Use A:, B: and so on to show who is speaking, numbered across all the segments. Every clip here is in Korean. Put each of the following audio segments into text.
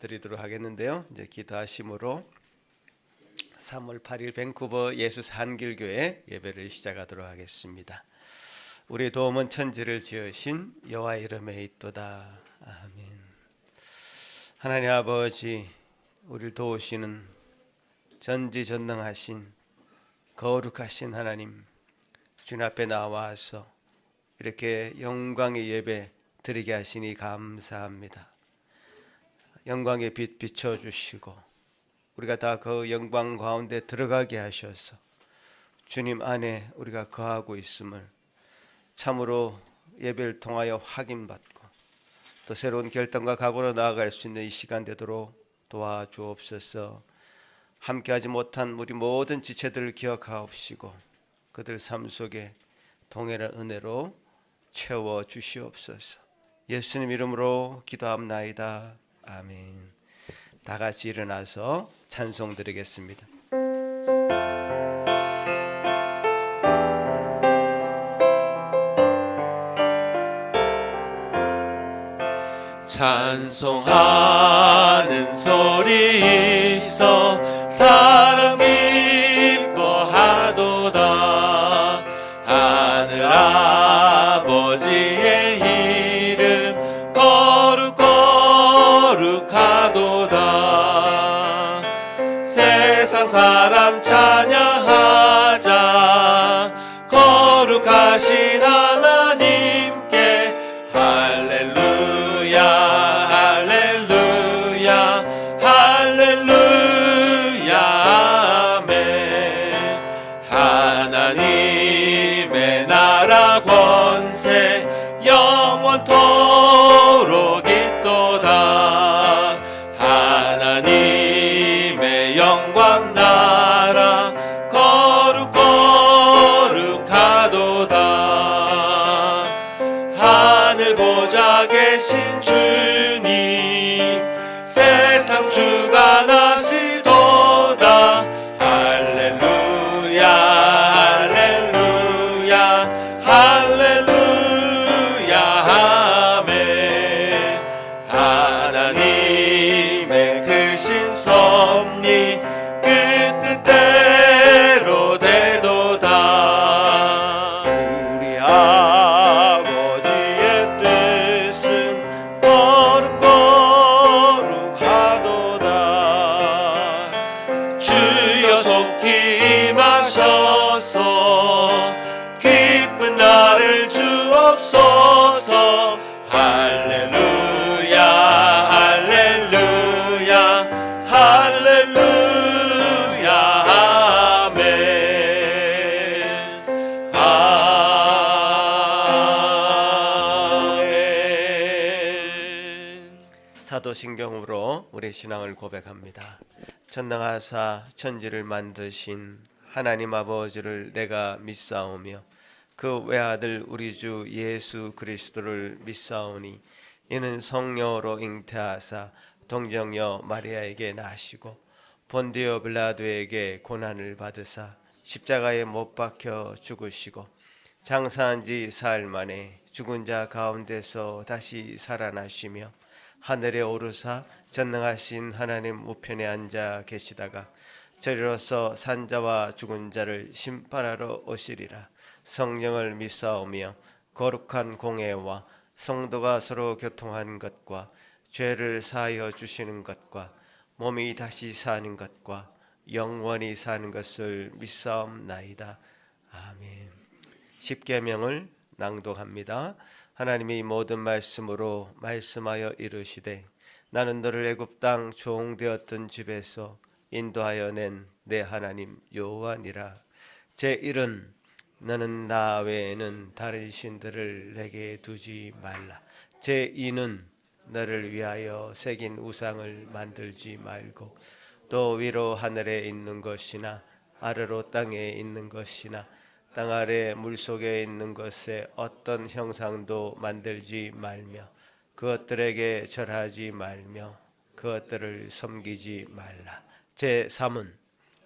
A: 드리도록 하겠는데요. 이제 기도하심으로 3월 8일 밴쿠버 예수 한길교회 예배를 시작하도록 하겠습니다. 우리 도움은 천지를 지으신 여호와 이름에 있도다. 아멘. 하나님 아버지, 우리를 도우시는 전지전능하신 거룩하신 하나님, 주님 앞에 나와서 이렇게 영광의 예배 드리게 하시니 감사합니다. 영광의 빛 비춰주시고 우리가 다 그 영광 가운데 들어가게 하셔서 주님 안에 우리가 거하고 있음을 참으로 예배를 통하여 확인받고 또 새로운 결단과 각오로 나아갈 수 있는 이 시간 되도록 도와주옵소서. 함께하지 못한 우리 모든 지체들을 기억하옵시고 그들 삶 속에 동일한 은혜로 채워 주시옵소서. 예수님 이름으로 기도합나이다. 아멘. 다 같이 일어나서 찬송 드리겠습니다.
B: 찬송하는 소리 있어 사랑 기뻐하도다. 하늘 아버지의 이름 거룩하도다. 세상 사람 찬양하자. 거룩하신 하나님께 할렐루야 할렐루야 할렐루야 아멘. 하나님의 나라 권세 영원토록 있도다. 하나님의 영광 나라 거룩하도다. 하늘 보좌 계신 주님 세상 주관하시도다. 할렐루야 할렐루야 할렐루야 아멘. 하나님의 크신 섭리 그 뜻대로 되도다.
A: 우리 아버지의 뜻은 거룩하도다.
B: 주여 속히 임하셔서 기쁜 나를 주옵소서. 할렐루야 할렐루야 할렐루야 아멘. 아멘.
A: 사도신경으로 우리 신앙을 고백합니다. 전능하사 천지를 만드신 하나님 아버지를 내가 믿사오며 그 외아들 우리 주 예수 그리스도를 믿사오니 이는 성령으로 잉태하사 동정녀 마리아에게 나시고 본디오 빌라도에게 고난을 받으사 십자가에 못 박혀 죽으시고 장사한 지 사흘 만에 죽은 자 가운데서 다시 살아나시며 하늘에 오르사 전능하신 하나님 우편에 앉아 계시다가 저리로서 산자와 죽은 자를 심판하러 오시리라. 성령을 믿사오며 거룩한 공회와 성도가 서로 교통한 것과 죄를 사하여 주시는 것과 몸이 다시 사는 것과 영원히 사는 것을 믿사옵나이다. 아멘. 십계명을 낭독합니다. 하나님이 모든 말씀으로 말씀하여 이르시되 나는 너를 애굽 땅 종되었던 집에서 인도하여 낸 내 하나님 여호와니라. 제1은 너는 나 외에는 다른 신들을 내게 두지 말라. 제2는 너를 위하여 새긴 우상을 만들지 말고 또 위로 하늘에 있는 것이나 아래로 땅에 있는 것이나 땅 아래 물속에 있는 것에 어떤 형상도 만들지 말며 그것들에게 절하지 말며 그것들을 섬기지 말라. 제3은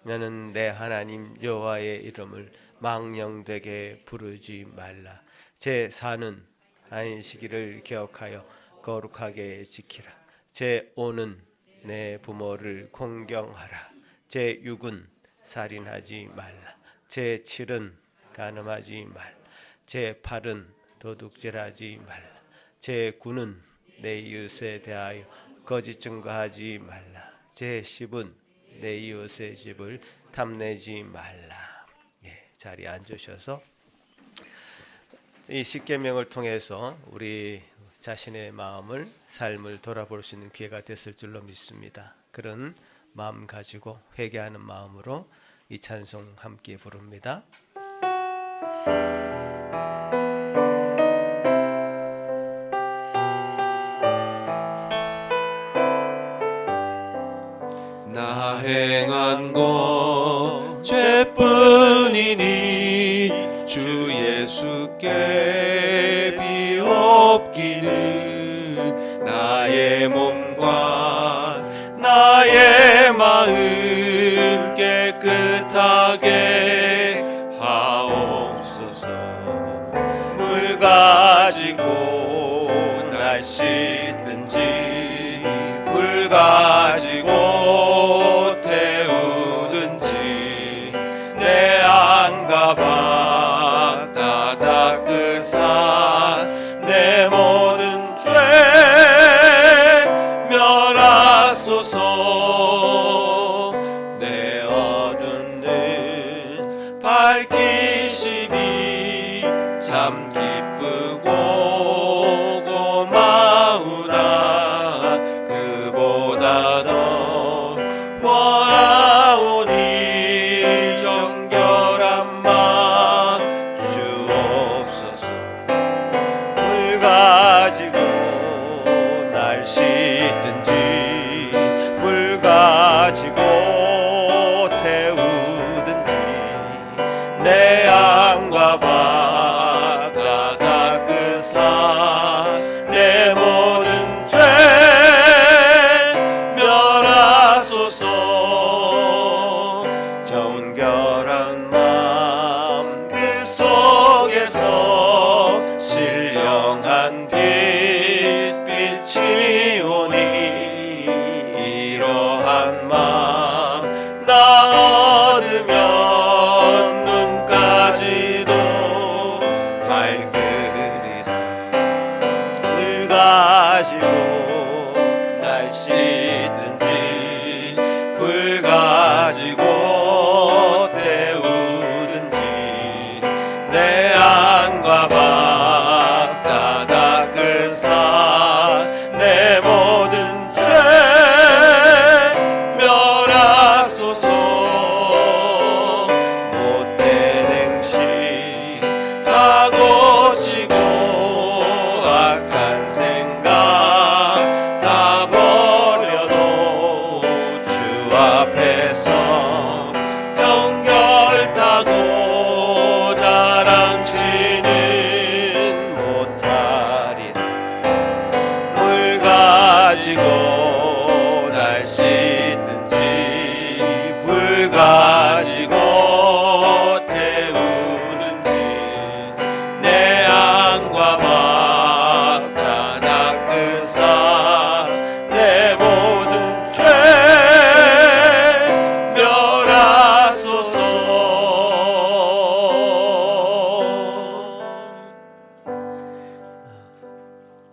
A: 너는 내 하나님 여호와의 이름을 망령되게 부르지 말라. 제4는 안식일을 기억하여 거룩하게 지키라. 제5는 내 부모를 공경하라. 제6은 살인하지 말라. 제7은 간음하지 말라. 제8은 도둑질하지 말라. 제9는 내 이웃에 대하여 거짓 증거하지 말라. 제10은 내 이웃의 집을 탐내지 말라. 자리에 앉으셔서 이 십계명을 통해서 우리 자신의 마음을, 삶을 돌아볼 수 있는 기회가 됐을 줄로 믿습니다. 그런 마음 가지고 회개하는 마음으로 이 찬송 함께 부릅니다.
B: 나 행한 것 죄뿐이니 주 예수께 비옵기는 나의 몸과 나의 마음 깨끗하게 하옵소서. 물 가지고 날 씻든지 불 가지고 태우든지 내 안과 밖 다 닦으사 내 모든 죄 멸하소서. 내 어두운 눈 밝히시니 참 기쁘고 고마우나 그보다 더 원하오니 정결한 마음 주옵소서. 물 가지고 날 씻든지 불 가지고 태우든지 내 안과 밖 다 닦으사 내 모든 죄 멸하소서. 정결한 마음 그 속에서 신령한 빛 빛이 오니 이러한 마음 나 얻으면 눈까지도 밝으리라. 물 가지고 날 씻든지 불 가지고 태우든지 내 안과 밖 다 닦으사 내 모든 죄 멸하소서. 못된 행실 다 고치고 악한 생각 다 버려도 주 앞에서 정결타고 자랑치는 못하리라. 물 가지고 날 씻든지 불 가지고 태우든지 내 안과 밖 다 닦으사 내 모든 죄 멸하소서.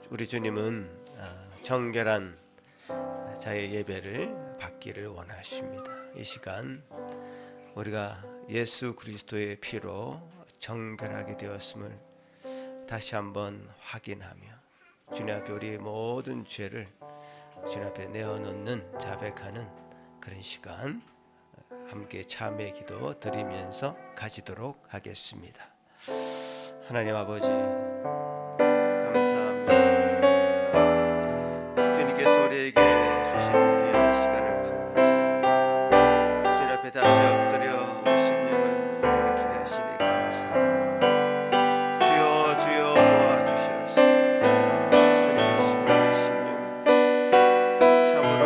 A: 우리 주님은 정결한 자의 예배를 받기를 원하십니다. 이 시간 우리가 예수 그리스도의 피로 정결하게 되었음을 다시 한번 확인하며 주님 앞에 우리의 모든 죄를 주님 앞에 내어놓는 자백하는 그런 시간 함께 참회 기도 드리면서 가지도록 하겠습니다. 하나님 아버지 감사합니다. 주님께서 우리에게 주시는 귀한 시간을 통해서 주님 앞에 다시 엎드려 우리 심령을 돌이키게 하시니 감사합니다. 주여 주여 도와주셔서 주님의 시간의 심령을 참으로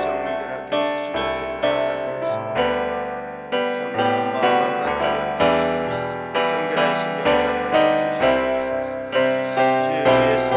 A: 정결하게 주님 앞에 나아가는 순간입니다. 정결한 마음을 허락하여 주시옵소서. 정결한 심령 허락하여 주시옵소서. 주 예수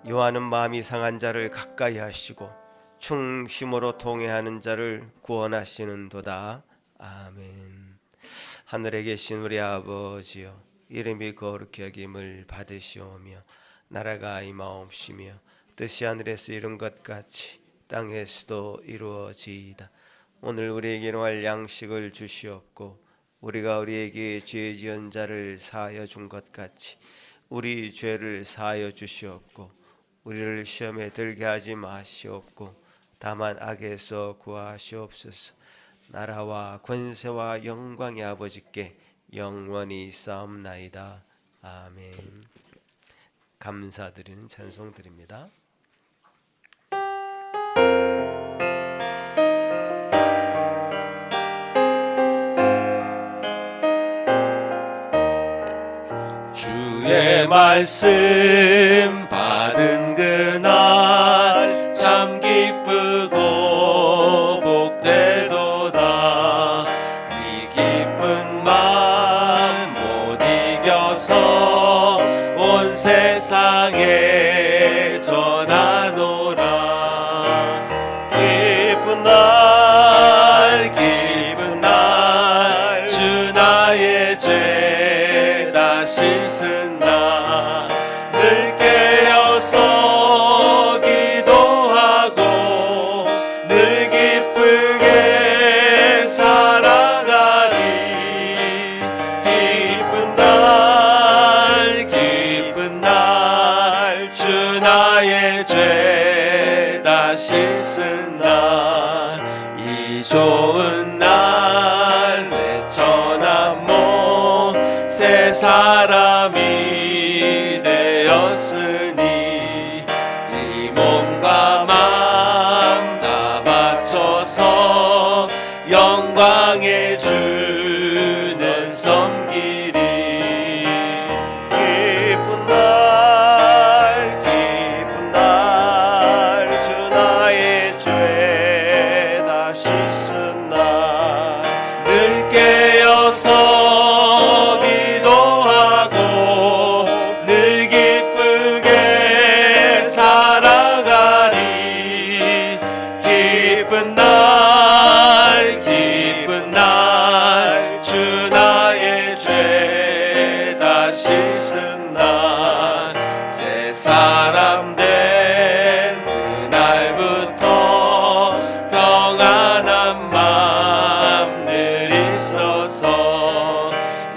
A: 요한은 마음이 상한 자를 가까이 하시고 충심으로 통회하는 자를 구원하시는도다. 아멘. 하늘에 계신 우리 아버지여, 이름이 거룩히 여김을 받으시오며 나라가 임하옵시며 뜻이 하늘에서 이룬 것 같이 땅에서도 이루어지이다. 오늘 우리에게 일용할 양식을 주시옵고 우리가 우리에게 죄 지은 자를 사하여 준 것 같이 우리 죄를 사하여 주시옵고 우리를 시험에 들게 하지 마시옵고 다만 악에서 구하시옵소서. 나라와 권세와 영광의 아버지께 영원히 있사옵나이다. 아멘. 감사드리는 찬송 드립니다.
B: 주의 말씀 받은 그날 참 기쁘고 복되도다. 이 기쁜 마음 못 이겨서 온 세상에 전하노라. 기쁜 날 주 나의 죄 다 씻은 날 늘 깨어서 기도하고 늘 기쁘게 살아가리. 기쁜 날 주 나의 죄 다 씻은 날 이 좋은 날 내 천하모 새 사람이 되었으니 이 몸과 마음 다 바쳐서 영광의 주는 섬기리. 기쁜 날 주 나의 죄 다 씻은 날 늘 깨어서 기도하고 늘 기쁘게 살아가리. 기쁜 날 주 나의 죄 다 씻은 날 새 사람 된 그날부터 평안한 마음 늘 있어서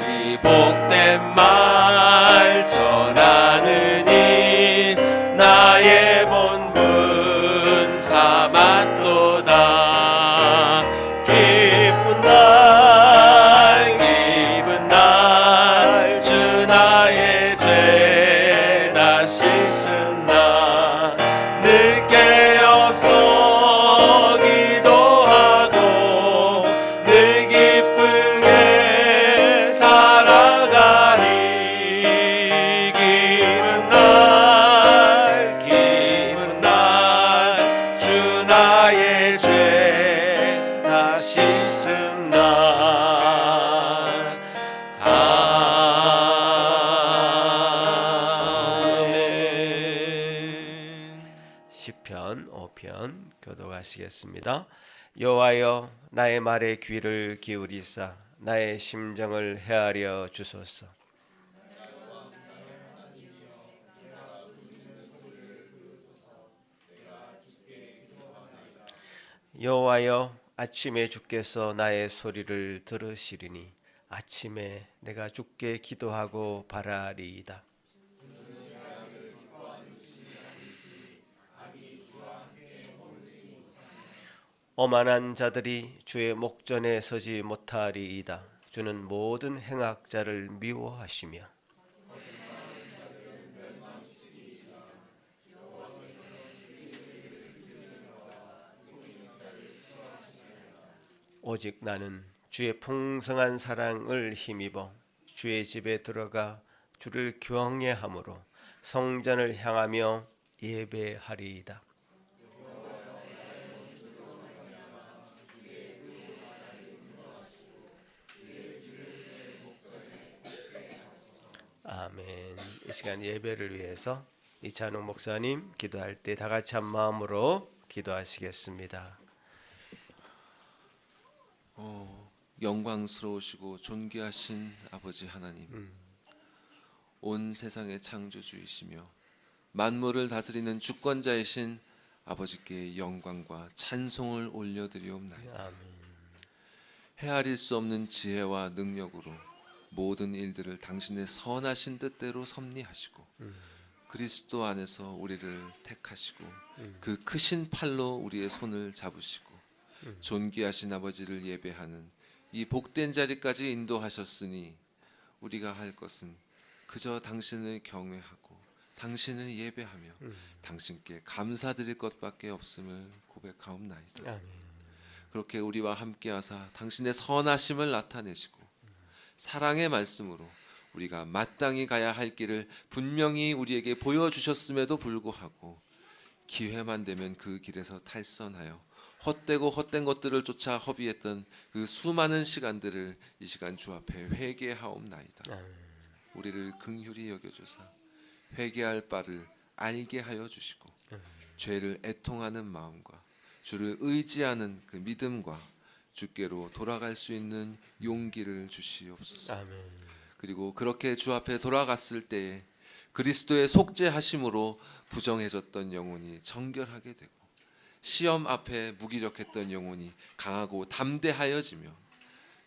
B: 이 복된 말 전하느니 나의 본분 삼았도다. 기쁜 날 주 나의 죄 다 씻은 날 늘 깨어서 기도하고 늘 기쁘게 살아가리. 기쁜 날 주 나의 죄 다 씻은 날. 아멘.
A: 시편 5편 교독하시겠습니다. 여호와여, 나의 말에 귀를 기울이사 나의 심정을 헤아려 주소서. 여호와여, 아침에 주께서 나의 소리를 들으시리니 아침에 내가 주께 기도하고 바라리이다. 오만한 자들이 주의 목전에 서지 못하리이다. 주는 모든 행악자를 미워하시며 오직 나는 주의 풍성한 사랑을 힘입어 주의 집에 들어가 주를 경외함으로 성전을 향하며 예배하리이다. 아멘. 이 시간 예배를 위해서 이찬욱 목사님 기도할 때 다 같이 한 마음으로 기도하시겠습니다.
B: 영광스러우시고 존귀하신 아버지 하나님, 온 세상의 창조주이시며 만물을 다스리는 주권자이신 아버지께 영광과 찬송을 올려드리옵나이다.
A: 아멘.
B: 헤아릴 수 없는 지혜와 능력으로 모든 일들을 당신의 선하신 뜻대로 섭리하시고 그리스도 안에서 우리를 택하시고 그 크신 팔로 우리의 손을 잡으시고 존귀하신 아버지를 예배하는 이 복된 자리까지 인도하셨으니 우리가 할 것은 그저 당신을 경외하고 당신을 예배하며 당신께 감사드릴 것밖에 없음을 고백하옵나이다.
A: 아멘.
B: 그렇게 우리와 함께하사 당신의 선하심을 나타내시고 사랑의 말씀으로 우리가 마땅히 가야 할 길을 분명히 우리에게 보여주셨음에도 불구하고 기회만 되면 그 길에서 탈선하여 헛되고 헛된 것들을 쫓아 허비했던 그 수많은 시간들을 이 시간 주 앞에 회개하옵나이다.
A: 아멘.
B: 우리를 긍휼히 여겨주사 회개할 바를 알게 하여 주시고 죄를 애통하는 마음과 주를 의지하는 그 믿음과 주께로 돌아갈 수 있는 용기를 주시옵소서.
A: 아멘.
B: 그리고 그렇게 주 앞에 돌아갔을 때에 그리스도의 속죄하심으로 부정해졌던 영혼이 정결하게 되고 시험 앞에 무기력했던 영혼이 강하고 담대하여지며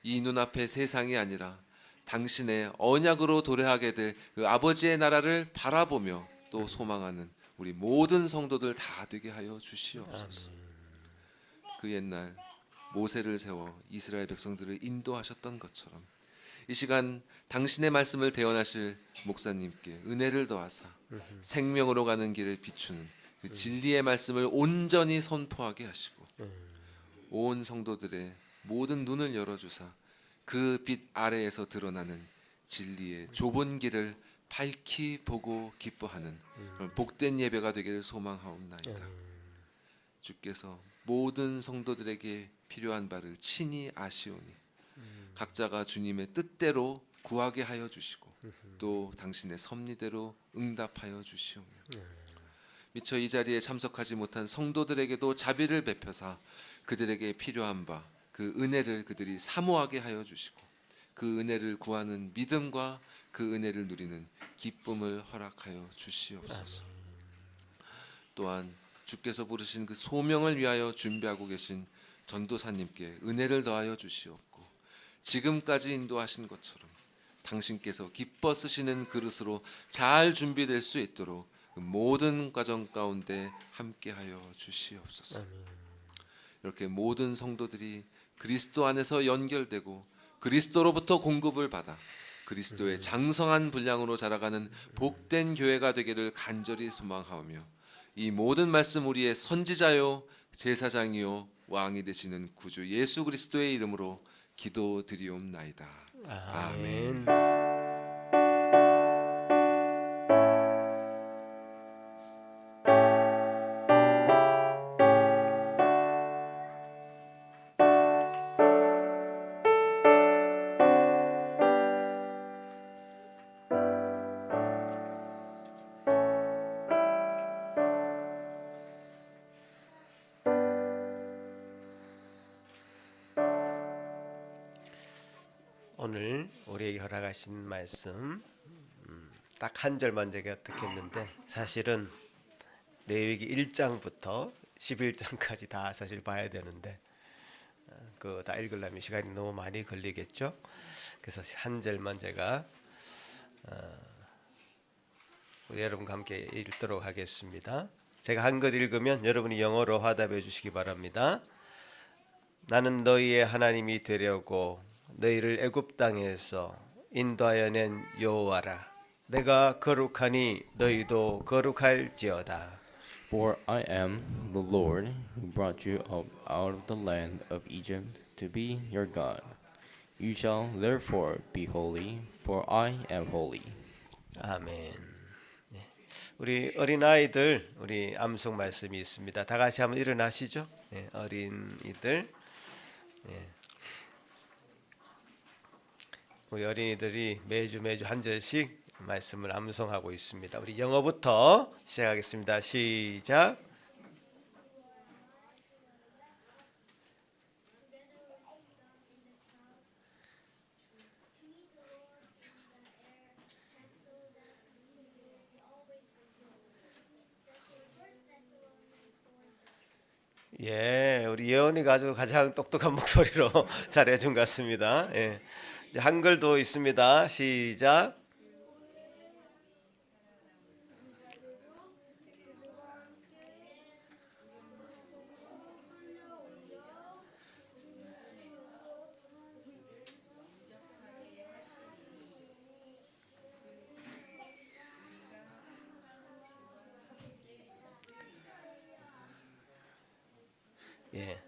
B: 이 눈앞의 세상이 아니라 당신의 언약으로 도래하게 될 그 아버지의 나라를 바라보며 또 소망하는 우리 모든 성도들 다 되게 하여 주시옵소서. 그 옛날 모세를 세워 이스라엘 백성들을 인도하셨던 것처럼 이 시간 당신의 말씀을 대언하실 목사님께 은혜를 더하사 생명으로 가는 길을 비추는 그 진리의 말씀을 온전히 선포하게 하시고 온 성도들의 모든 눈을 열어주사 그 빛 아래에서 드러나는 진리의 좁은 길을 밝히 보고 기뻐하는 그런 복된 예배가 되기를 소망하옵나이다. 주께서 모든 성도들에게 필요한 바를 친히 아시오니 각자가 주님의 뜻대로 구하게 하여 주시고 또 당신의 섭리대로 응답하여 주시오며 미처 이 자리에 참석하지 못한 성도들에게도 자비를 베펴사 그들에게 필요한 바 그 은혜를 그들이 사모하게 하여 주시고 그 은혜를 구하는 믿음과 그 은혜를 누리는 기쁨을 허락하여 주시옵소서. 또한 주께서 부르신 그 소명을 위하여 준비하고 계신 전도사님께 은혜를 더하여 주시옵고 지금까지 인도하신 것처럼 당신께서 기뻐 쓰시는 그릇으로 잘 준비될 수 있도록 그 모든 과정 가운데 함께하여 주시옵소서. 이렇게 모든 성도들이 그리스도 안에서 연결되고 그리스도로부터 공급을 받아 그리스도의 장성한 분량으로 자라가는 복된 교회가 되기를 간절히 소망하오며 이 모든 말씀 우리의 선지자요 제사장이요 왕이 되시는 구주 예수 그리스도의 이름으로 기도드리옵나이다. 아멘.
A: 오늘 우리에게 허락하신 말씀 딱 한 절만 제가 듣겠는데 사실은 레위기 1장부터 11장까지 다 사실 봐야 되는데 그 다 읽으려면 시간이 너무 많이 걸리겠죠. 그래서 한 절만 제가 우리 여러분과 함께 읽도록 하겠습니다. 제가 한글 읽으면 여러분이 영어로 화답해 주시기 바랍니다. 나는 너희의 하나님이 되려고 너희를 애굽 땅에서 인도하여 낸 여호와라. 내가 거룩하니 너희도 거룩할지어다.
C: For I am the Lord who brought you up out of the land of Egypt to be your God. You shall therefore be holy, for I am holy.
A: 아멘. 네. 우리 어린 아이들 우리 암송 말씀이 있습니다. 다 같이 한번 일어나시죠. 네, 어린이들. 네. 우리 어린이들이 매주 한 절씩 말씀을 암송하고 있습니다. 우리 영어부터 시작하겠습니다. 시작. 예, 우리 예원이가 아주 가장 똑똑한 목소리로 잘해준 것 같습니다. 예. 이제 한글도 있습니다. 시작. 예.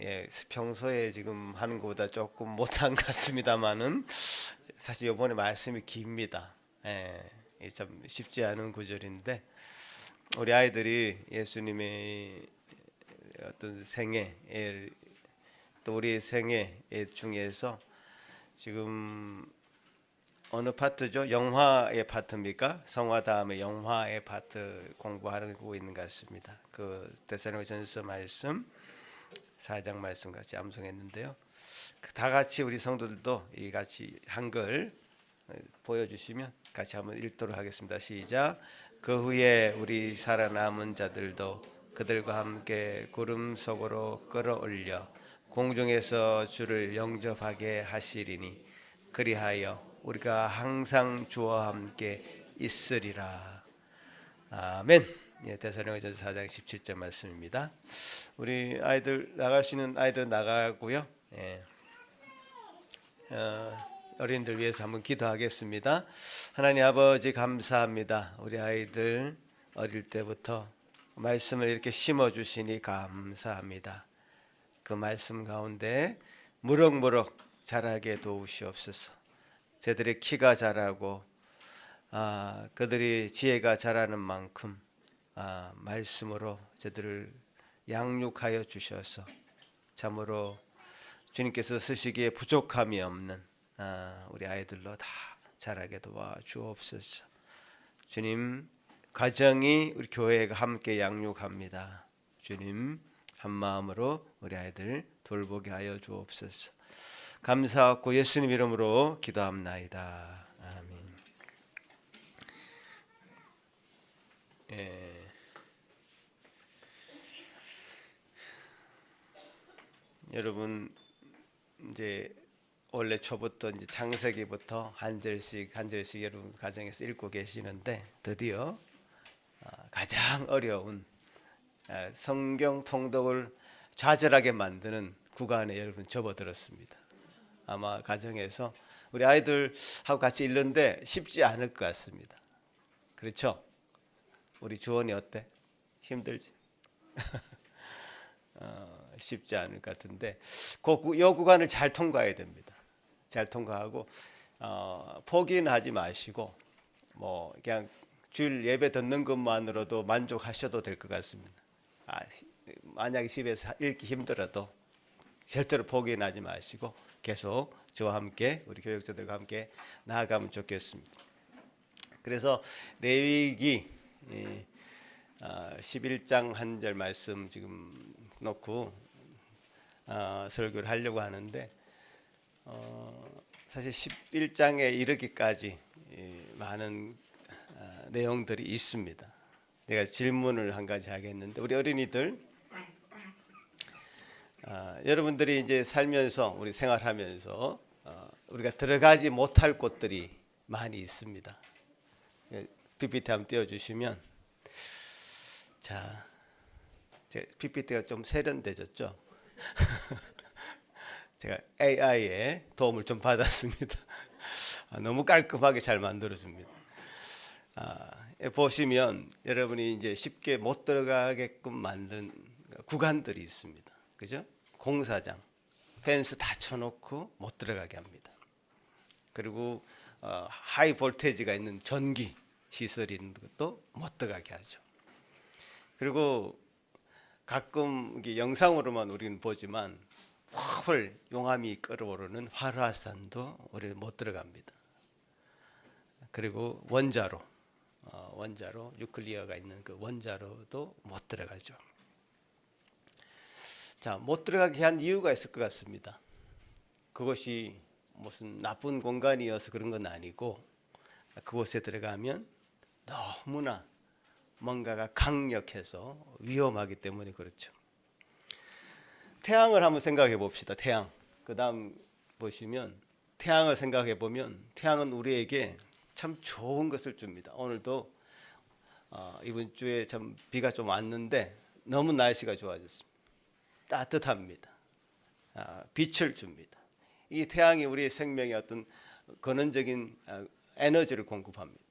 A: 예, 평소에 지금 하는 것보다 조금 못한 것 같습니다만은 사실 이번에 말씀이 깁니다. 예, 이게 참 쉽지 않은 구절인데 우리 아이들이 예수님의 어떤 생애 또 우리 생애 중에서 지금 어느 파트죠? 영화의 파트입니까? 성화 다음에 영화의 파트 공부하고 있는 것 같습니다. 그 데살로니가전서 말씀 4장 말씀 같이 암송했는데요. 다 같이 우리 성도들도 이 같이 한글 보여주시면 같이 한번 읽도록 하겠습니다. 시작. 그 후에 우리 살아남은 자들도 그들과 함께 구름 속으로 끌어올려 공중에서 주를 영접하게 하시리니 그리하여 우리가 항상 주와 함께 있으리라. 아멘. 예, 데살로니가전서 4장 17절 말씀입니다. 우리 아이들 나갈 수 있는 아이들은 나가고요. 예. 어린이들 위해서 한번 기도하겠습니다. 하나님 아버지 감사합니다. 우리 아이들 어릴 때부터 말씀을 이렇게 심어 주시니 감사합니다. 그 말씀 가운데 무럭무럭 자라게 도우시옵소서. 저들의 키가 자라고 그들이 지혜가 자라는 만큼 말씀으로 저들을 양육하여 주셔서 참으로 주님께서 쓰시기에 부족함이 없는 우리 아이들로 다 자라게 도와주옵소서. 주님, 가정이 우리 교회가 함께 양육합니다. 주님, 한 마음으로 우리 아이들 돌보게 하여 주옵소서. 감사하고 예수님 이름으로 기도합나이다. 아멘. 예. 여러분 이제 원래 초부터 이제 창세기부터 한 절씩 여러분 가정에서 읽고 계시는데 드디어 가장 어려운 성경 통독을 좌절하게 만드는 구간에 여러분 접어들었습니다. 아마 가정에서 우리 아이들하고 같이 읽는데 쉽지 않을 것 같습니다. 그렇죠? 우리 주원이 어때? 힘들지? 쉽지 않을 것 같은데 요 구간을 잘 통과해야 됩니다. 잘 통과하고 포기는 하지 마시고 뭐 그냥 주일 예배 듣는 것만으로도 만족하셔도 될 것 같습니다. 만약에 집에서 읽기 힘들어도 절대로 포기는 하지 마시고 계속 저와 함께 우리 교육자들과 함께 나아가면 좋겠습니다. 그래서 레위기 11장 한 절 말씀 지금 놓고 설교를 하려고 하는데 사실 11장에 이르기까지 많은 내용들이 있습니다. 내가 질문을 한 가지 하겠는데 우리 어린이들 여러분들이 이제 살면서 우리 생활하면서 우리가 들어가지 못할 곳들이 많이 있습니다. PPT 한번 띄워주시면 자, 제 PPT가 좀 세련되졌죠? 제가 AI의 도움을 좀 받았습니다. 너무 깔끔하게 잘 만들어줍니다. 보시면 여러분이 이제 쉽게 못 들어가게끔 만든 구간들이 있습니다. 그죠? 공사장, 펜스 다 쳐놓고 못 들어가게 합니다. 그리고 하이 볼테이지가 있는 전기 시설이 있는 것도 못 들어가게 하죠. 그리고 가끔 영상으로만 우리는 보지만 훨 용암이 끓어오르는 활화산도 우리 못 들어갑니다. 그리고 원자로 뉴클리어가 있는 그 원자로도 못 들어가죠. 자, 못 들어가게 한 이유가 있을 것 같습니다. 그것이 무슨 나쁜 공간이어서 그런 건 아니고 그곳에 들어가면 너무나 뭔가가 강력해서 위험하기 때문에 그렇죠. 태양을 한번 생각해 봅시다. 태양. 그다음 보시면 태양을 생각해 보면 태양은 우리에게 참 좋은 것을 줍니다. 오늘도 이번 주에 참 비가 좀 왔는데 너무 날씨가 좋아졌습니다. 따뜻합니다. 빛을 줍니다. 이 태양이 우리의 생명의 어떤 근원적인 에너지를 공급합니다.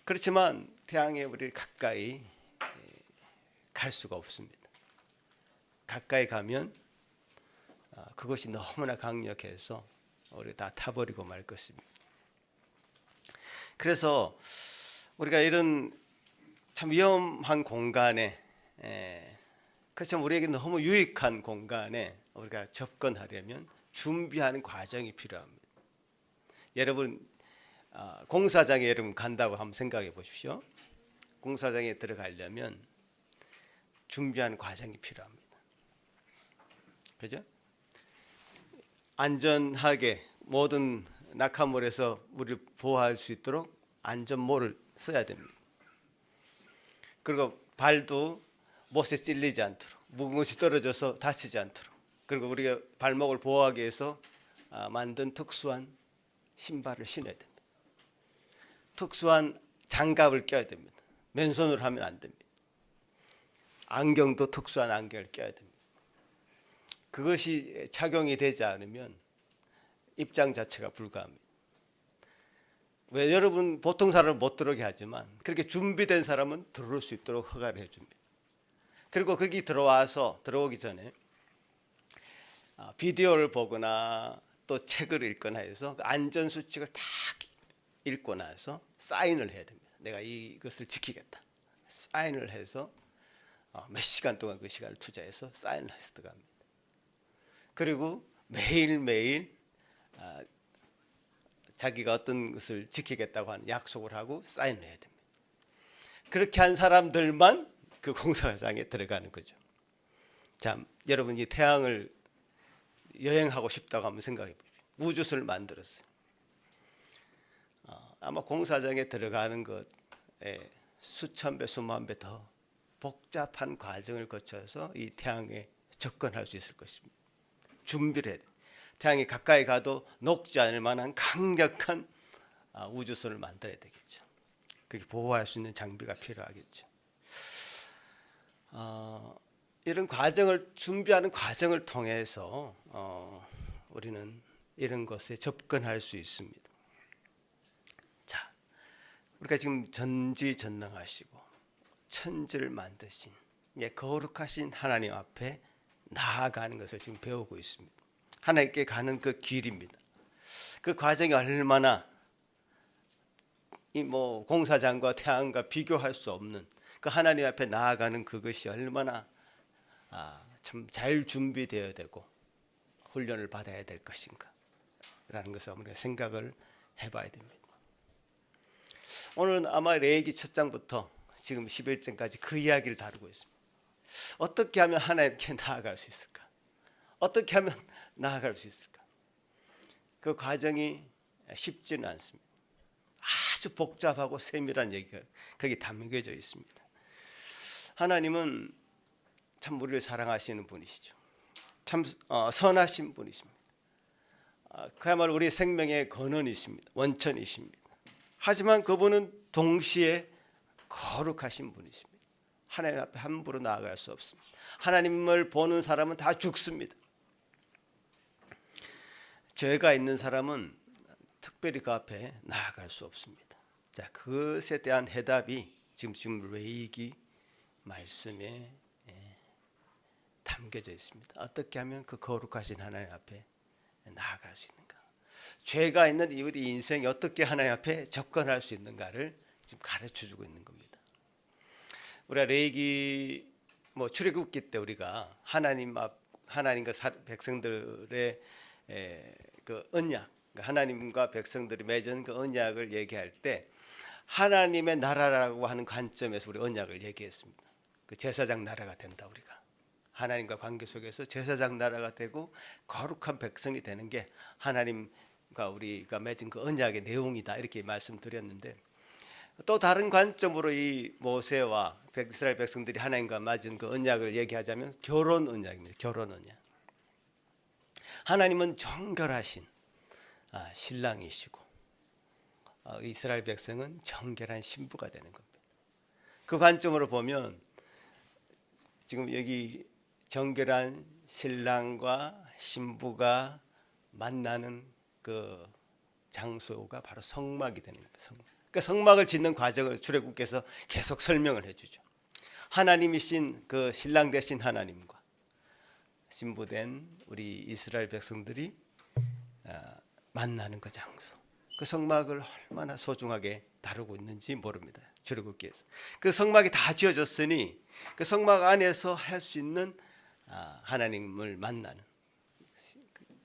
A: 그렇지만 태양에 우리 가까이 갈 수가 없습니다. 가까이 가면 그것이 너무나 강력해서 우리 다 타버리고 말 것입니다. 그래서 우리가 이런 참 위험한 공간에 그렇지만 우리에게 너무 유익한 공간에 우리가 접근하려면 준비하는 과정이 필요합니다. 여러분 공사장에 여러분 간다고 한번 생각해 보십시오. 공사장에 들어가려면 준비하는 과정이 필요합니다. 그죠? 안전하게 모든 낙하물에서 우리를 보호할 수 있도록 안전모를 써야 됩니다. 그리고 발도 못에 찔리지 않도록 무거운 것이 떨어져서 다치지 않도록 그리고 우리가 발목을 보호하기 위해서 만든 특수한 신발을 신어야 됩니다. 특수한 장갑을 껴야 됩니다. 맨손으로 하면 안 됩니다. 안경도 특수한 안경을 껴야 됩니다. 그것이 착용이 되지 않으면 입장 자체가 불가합니다. 왜 여러분 보통 사람은 못 들어오게 하지만 그렇게 준비된 사람은 들어올 수 있도록 허가를 해줍니다. 그리고 거기 들어오기 전에 비디오를 보거나 또 책을 읽거나 해서 안전 수칙을 다 읽고 나서 사인을 해야 됩니다. 내가 이것을 지키겠다. 사인을 해서 몇 시간 동안 그 시간을 투자해서 사인을 해서 들어갑니다. 그리고 매일매일 자기가 어떤 것을 지키겠다고 하는 약속을 하고 사인을 해야 됩니다. 그렇게 한 사람들만 그 공사장에 들어가는 거죠. 자, 여러분 이 태양을 여행하고 싶다고 한번 생각해 보십시오. 우주선을 만들었어요. 아마 공사장에 들어가는 것에 수천 배, 수만 배 더 복잡한 과정을 거쳐서 이 태양에 접근할 수 있을 것입니다. 준비를 해야 돼요. 태양이 가까이 가도 녹지 않을 만한 강력한 우주선을 만들어야 되겠죠. 그렇게 보호할 수 있는 장비가 필요하겠죠. 이런 과정을 준비하는 과정을 통해서 우리는 이런 것에 접근할 수 있습니다. 자, 우리가 지금 전지전능하시고 천지를 만드신 거룩하신 하나님 앞에 나아가는 것을 지금 배우고 있습니다. 하나님께 가는 그 길입니다. 그 과정이 얼마나 공사장과 태양과 비교할 수 없는 그 하나님 앞에 나아가는 그것이 얼마나 참 잘 준비되어야 되고 훈련을 받아야 될 것인가라는 것을 우리가 생각을 해봐야 됩니다. 오늘은 아마 레위기 첫 장부터 지금 11장까지 그 이야기를 다루고 있습니다. 어떻게 하면 하나님께 나아갈 수 있을까? 어떻게 하면 나아갈 수 있을까? 그 과정이 쉽지는 않습니다. 아주 복잡하고 세밀한 얘기가 거기 담겨져 있습니다. 하나님은 참 우리를 사랑하시는 분이시죠. 참 선하신 분이십니다. 그야말로 우리 생명의 근원이십니다. 원천이십니다. 하지만 그분은 동시에 거룩하신 분이십니다. 하나님 앞에 함부로 나아갈 수 없습니다. 하나님을 보는 사람은 다 죽습니다. 죄가 있는 사람은 특별히 그 앞에 나아갈 수 없습니다. 자, 그것에 대한 해답이 지금 레위기 말씀에 담겨져 있습니다. 어떻게 하면 그 거룩하신 하나님 앞에 나아갈 수 있는가? 죄가 있는 우리 인생이 어떻게 하나님 앞에 접근할 수 있는가를 지금 가르쳐주고 있는 겁니다. 우리가 레위기 출애굽기 때 우리가 하나님 앞 하나님과 백성들의 그 언약, 하나님과 백성들이 맺은 그 언약을 얘기할 때 하나님의 나라라고 하는 관점에서 우리 언약을 얘기했습니다. 그 제사장 나라가 된다. 우리가 하나님과 관계 속에서 제사장 나라가 되고 거룩한 백성이 되는 게 하나님과 우리가 맺은 그 언약의 내용이다, 이렇게 말씀드렸는데, 또 다른 관점으로 이 모세와 이스라엘 백성들이 하나님과 맺은 그 언약을 얘기하자면 결혼 언약입니다. 결혼 언약. 하나님은 정결하신 신랑이시고 이스라엘 백성은 정결한 신부가 되는 겁니다. 그 관점으로 보면 지금 여기 정결한 신랑과 신부가 만나는 그 장소가 바로 성막이 되는 겁니다. 성막. 그러니까 성막을 짓는 과정을 출애굽께서 계속 설명을 해주죠. 하나님이신 그 신랑 되신 하나님과 신부된 우리 이스라엘 백성들이 만나는 그 장소, 그 성막을 얼마나 소중하게 다루고 있는지 모릅니다. 출애굽기에서 그 성막이 다 지어졌으니 그 성막 안에서 할 수 있는 하나님을 만나는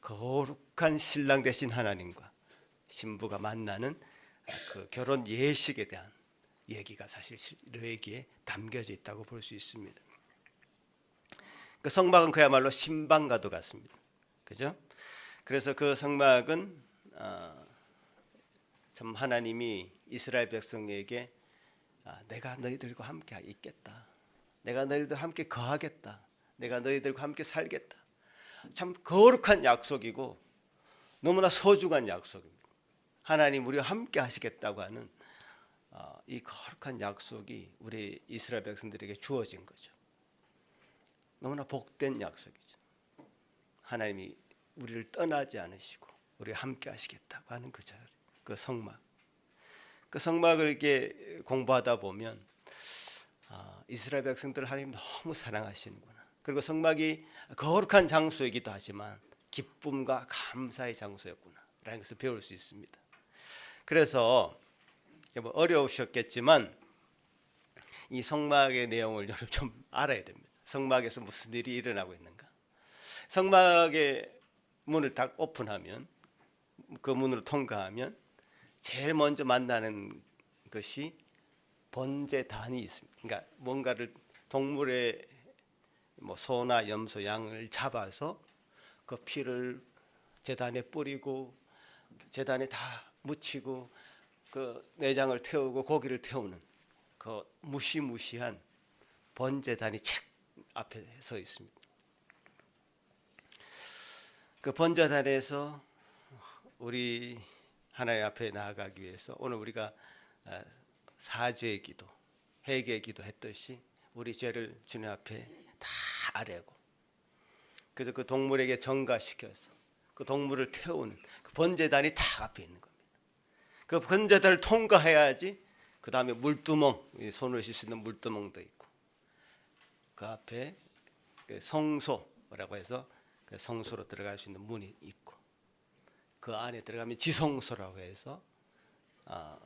A: 거룩한 신랑 되신 하나님과 신부가 만나는 그 결혼 예식에 대한 얘기가 사실 레위기에 담겨져 있다고 볼 수 있습니다. 그 성막은 그야말로 신방과도 같습니다. 그죠? 그래서 그 성막은 참 하나님이 이스라엘 백성에게 내가 너희들과 함께 있겠다, 내가 너희들과 함께 거하겠다, 내가 너희들과 함께 살겠다, 참 거룩한 약속이고 너무나 소중한 약속입니다. 하나님 우리와 함께 하시겠다고 하는 이 거룩한 약속이 우리 이스라엘 백성들에게 주어진 거죠. 너무나 복된 약속이죠. 하나님이 우리를 떠나지 않으시고 우리와 함께 하시겠다고 하는 그 자리, 그 성막. 그 성막을 이렇게 공부하다 보면 이스라엘 백성들을 하나님 너무 사랑하시는구나. 그리고 성막이 거룩한 장소이기도 하지만 기쁨과 감사의 장소였구나 라는 것을 배울 수 있습니다. 그래서 뭐 어려우셨겠지만 이 성막의 내용을 여러분 좀 알아야 됩니다. 성막에서 무슨 일이 일어나고 있는가. 성막의 문을 딱 오픈하면, 그 문으로 통과하면 제일 먼저 만나는 것이 번제단이 있습니다. 그러니까 뭔가를 동물의 뭐 소나 염소, 양을 잡아서 그 피를 제단에 뿌리고 제단에 다 묻히고 그 내장을 태우고 고기를 태우는 그 무시무시한 번제단이 책 앞에 서 있습니다. 그 번제단에서 우리 하나님 앞에 나아가기 위해서 오늘 우리가 사죄의 기도, 회개의 기도 했듯이 우리 죄를 주님 앞에 다 아뢰고, 그래서 그 동물에게 전가시켜서 그 동물을 태우는 그 번제단이 다 앞에 있는 겁니다. 그 번제단을 통과해야지 그 다음에 물두멍, 손을 씻을 수 있는 물두멍도 있고, 그 앞에 그 성소라고 해서 그 성소로 들어갈 수 있는 문이 있고, 그 안에 들어가면 지성소라고 해서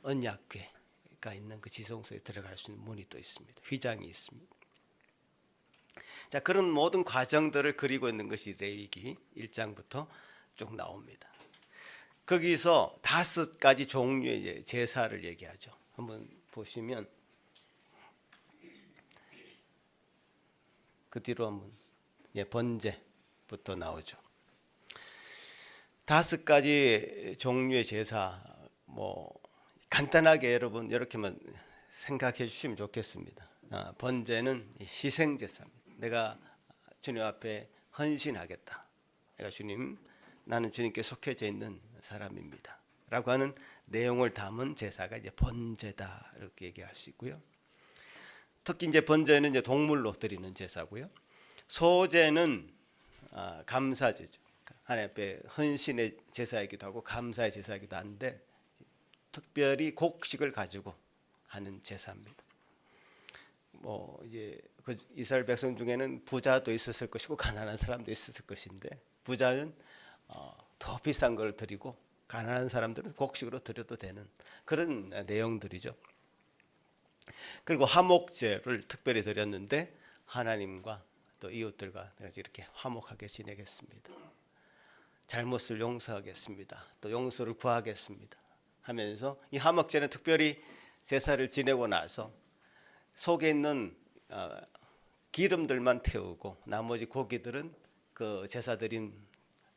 A: 언약궤가 있는 그 지성소에 들어갈 수 있는 문이 또 있습니다. 휘장이 있습니다. 자, 그런 모든 과정들을 그리고 있는 것이 레위기 1장부터 쭉 나옵니다. 거기서 5가지 종류의 제사를 얘기하죠. 한번 보시면 그 뒤로 한번 번제부터 나오죠. 5가지 종류의 제사, 뭐 간단하게 여러분 이렇게만 생각해 주시면 좋겠습니다. 번제는 희생 제사입니다. 내가 주님 앞에 헌신하겠다. 나는 주님께 속해져 있는 사람입니다. 라고 하는 내용을 담은 제사가 이제 번제다 이렇게 얘기할 수 있고요. 특히 이제 번제는 이제 동물로 드리는 제사고요. 소제는 감사제죠. 하나님 앞에 헌신의 제사이기도 하고 감사의 제사이기도 한데 특별히 곡식을 가지고 하는 제사입니다. 뭐 이제 그 이스라엘 백성 중에는 부자도 있었을 것이고 가난한 사람도 있었을 것인데, 부자는 더 비싼 걸 드리고 가난한 사람들은 곡식으로 드려도 되는 그런 내용들이죠. 그리고 화목제를 특별히 드렸는데 하나님과 또 이웃들과 같이 이렇게 화목하게 지내겠습니다. 잘못을 용서하겠습니다. 또 용서를 구하겠습니다. 하면서 이 화목제는 특별히 제사를 지내고 나서 속에 있는 기름들만 태우고 나머지 고기들은 그 제사 드린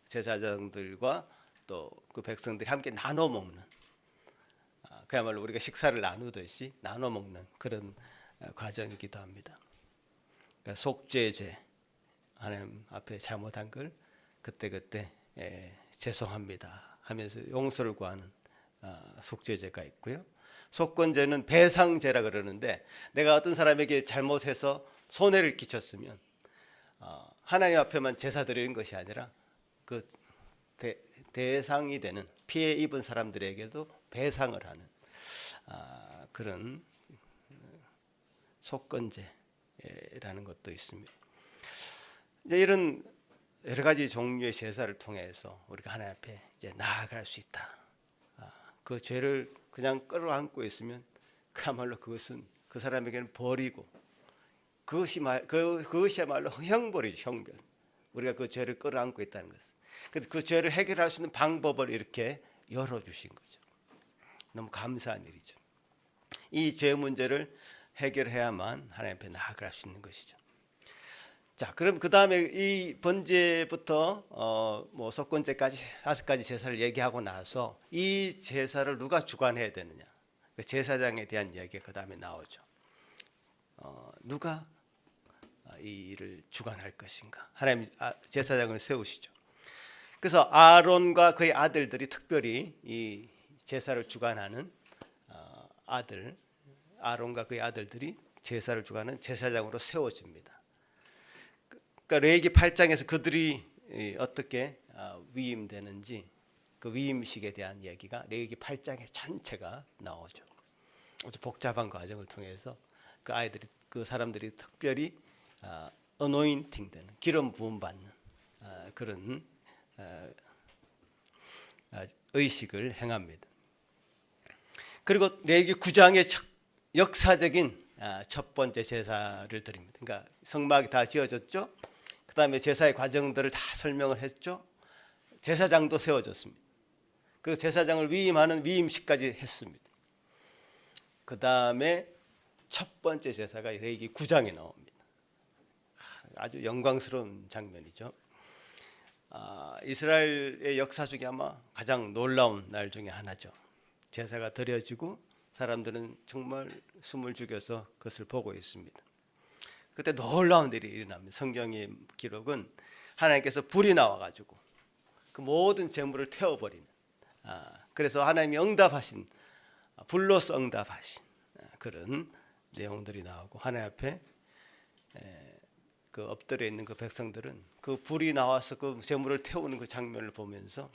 A: 제사장들과 또 그 백성들이 함께 나눠 먹는, 그야말로 우리가 식사를 나누듯이 나눠 먹는 그런 과정이기도 합니다. 그러니까 속죄제, 하나님 앞에 잘못한 걸 그때그때 죄송합니다 하면서 용서를 구하는 속죄제가 있고요. 속건제는 배상제라 그러는데, 내가 어떤 사람에게 잘못해서 손해를 끼쳤으면 하나님 앞에만 제사 드리는 것이 아니라 그 대상이 되는 피해 입은 사람들에게도 배상을 하는 그런 속건제라는 것도 있습니다. 이제 이런 여러 가지 종류의 제사를 통해서 우리가 하나님 앞에 이제 나아갈 수 있다. 그 죄를 그냥 끌어안고 있으면 그야말로 그것은 그 사람에게는 벌이고, 그것이야말로 형벌이죠, 형벌. 우리가 그 죄를 끌어안고 있다는 것은. 근데 그 죄를 해결할 수 있는 방법을 이렇게 열어주신 거죠. 너무 감사한 일이죠. 이 죄 문제를 해결해야만 하나님 앞에 나아갈 수 있는 것이죠. 자, 그럼 그 다음에 이 번제부터 뭐 속건제까지 5가지 제사를 얘기하고 나서 이 제사를 누가 주관해야 되느냐, 그 제사장에 대한 이야기가 그 다음에 나오죠. 누가 이 일을 주관할 것인가? 하나님 제사장을 세우시죠. 그래서 아론과 그의 아들들이 특별히 이 제사를 주관하는 아론과 그의 아들들이 제사를 주관하는 제사장으로 세워집니다. 그러니까 레위기 8장에서 그들이 어떻게 위임되는지, 그 위임식에 대한 이야기가 레위기 8장의 전체가 나오죠. 아주 복잡한 과정을 통해서 그 사람들이 특별히 어노인팅 되는, 기름 부음 받는 그런 의식을 행합니다. 그리고 레위기 9장의 역사적인 첫 번째 제사를 드립니다. 그러니까 성막이 다 지어졌죠. 그 다음에 제사의 과정들을 다 설명을 했죠. 제사장도 세워졌습니다. 그 제사장을 위임하는 위임식까지 했습니다. 그 다음에 첫 번째 제사가 레위기 9장에 나옵니다. 아주 영광스러운 장면이죠. 이스라엘의 역사 중에 아마 가장 놀라운 날 중에 하나죠. 제사가 드려지고 사람들은 정말 숨을 죽여서 그것을 보고 있습니다. 그때 놀라운 일이 일어납니다. 성경의 기록은 하나님께서 불이 나와가지고 그 모든 재물을 태워버리는, 그래서 하나님이 응답하신, 불로서 응답하신 그런 내용들이 나오고, 하나님 앞에 그 엎드려 있는 그 백성들은 그 불이 나와서 그 재물을 태우는 그 장면을 보면서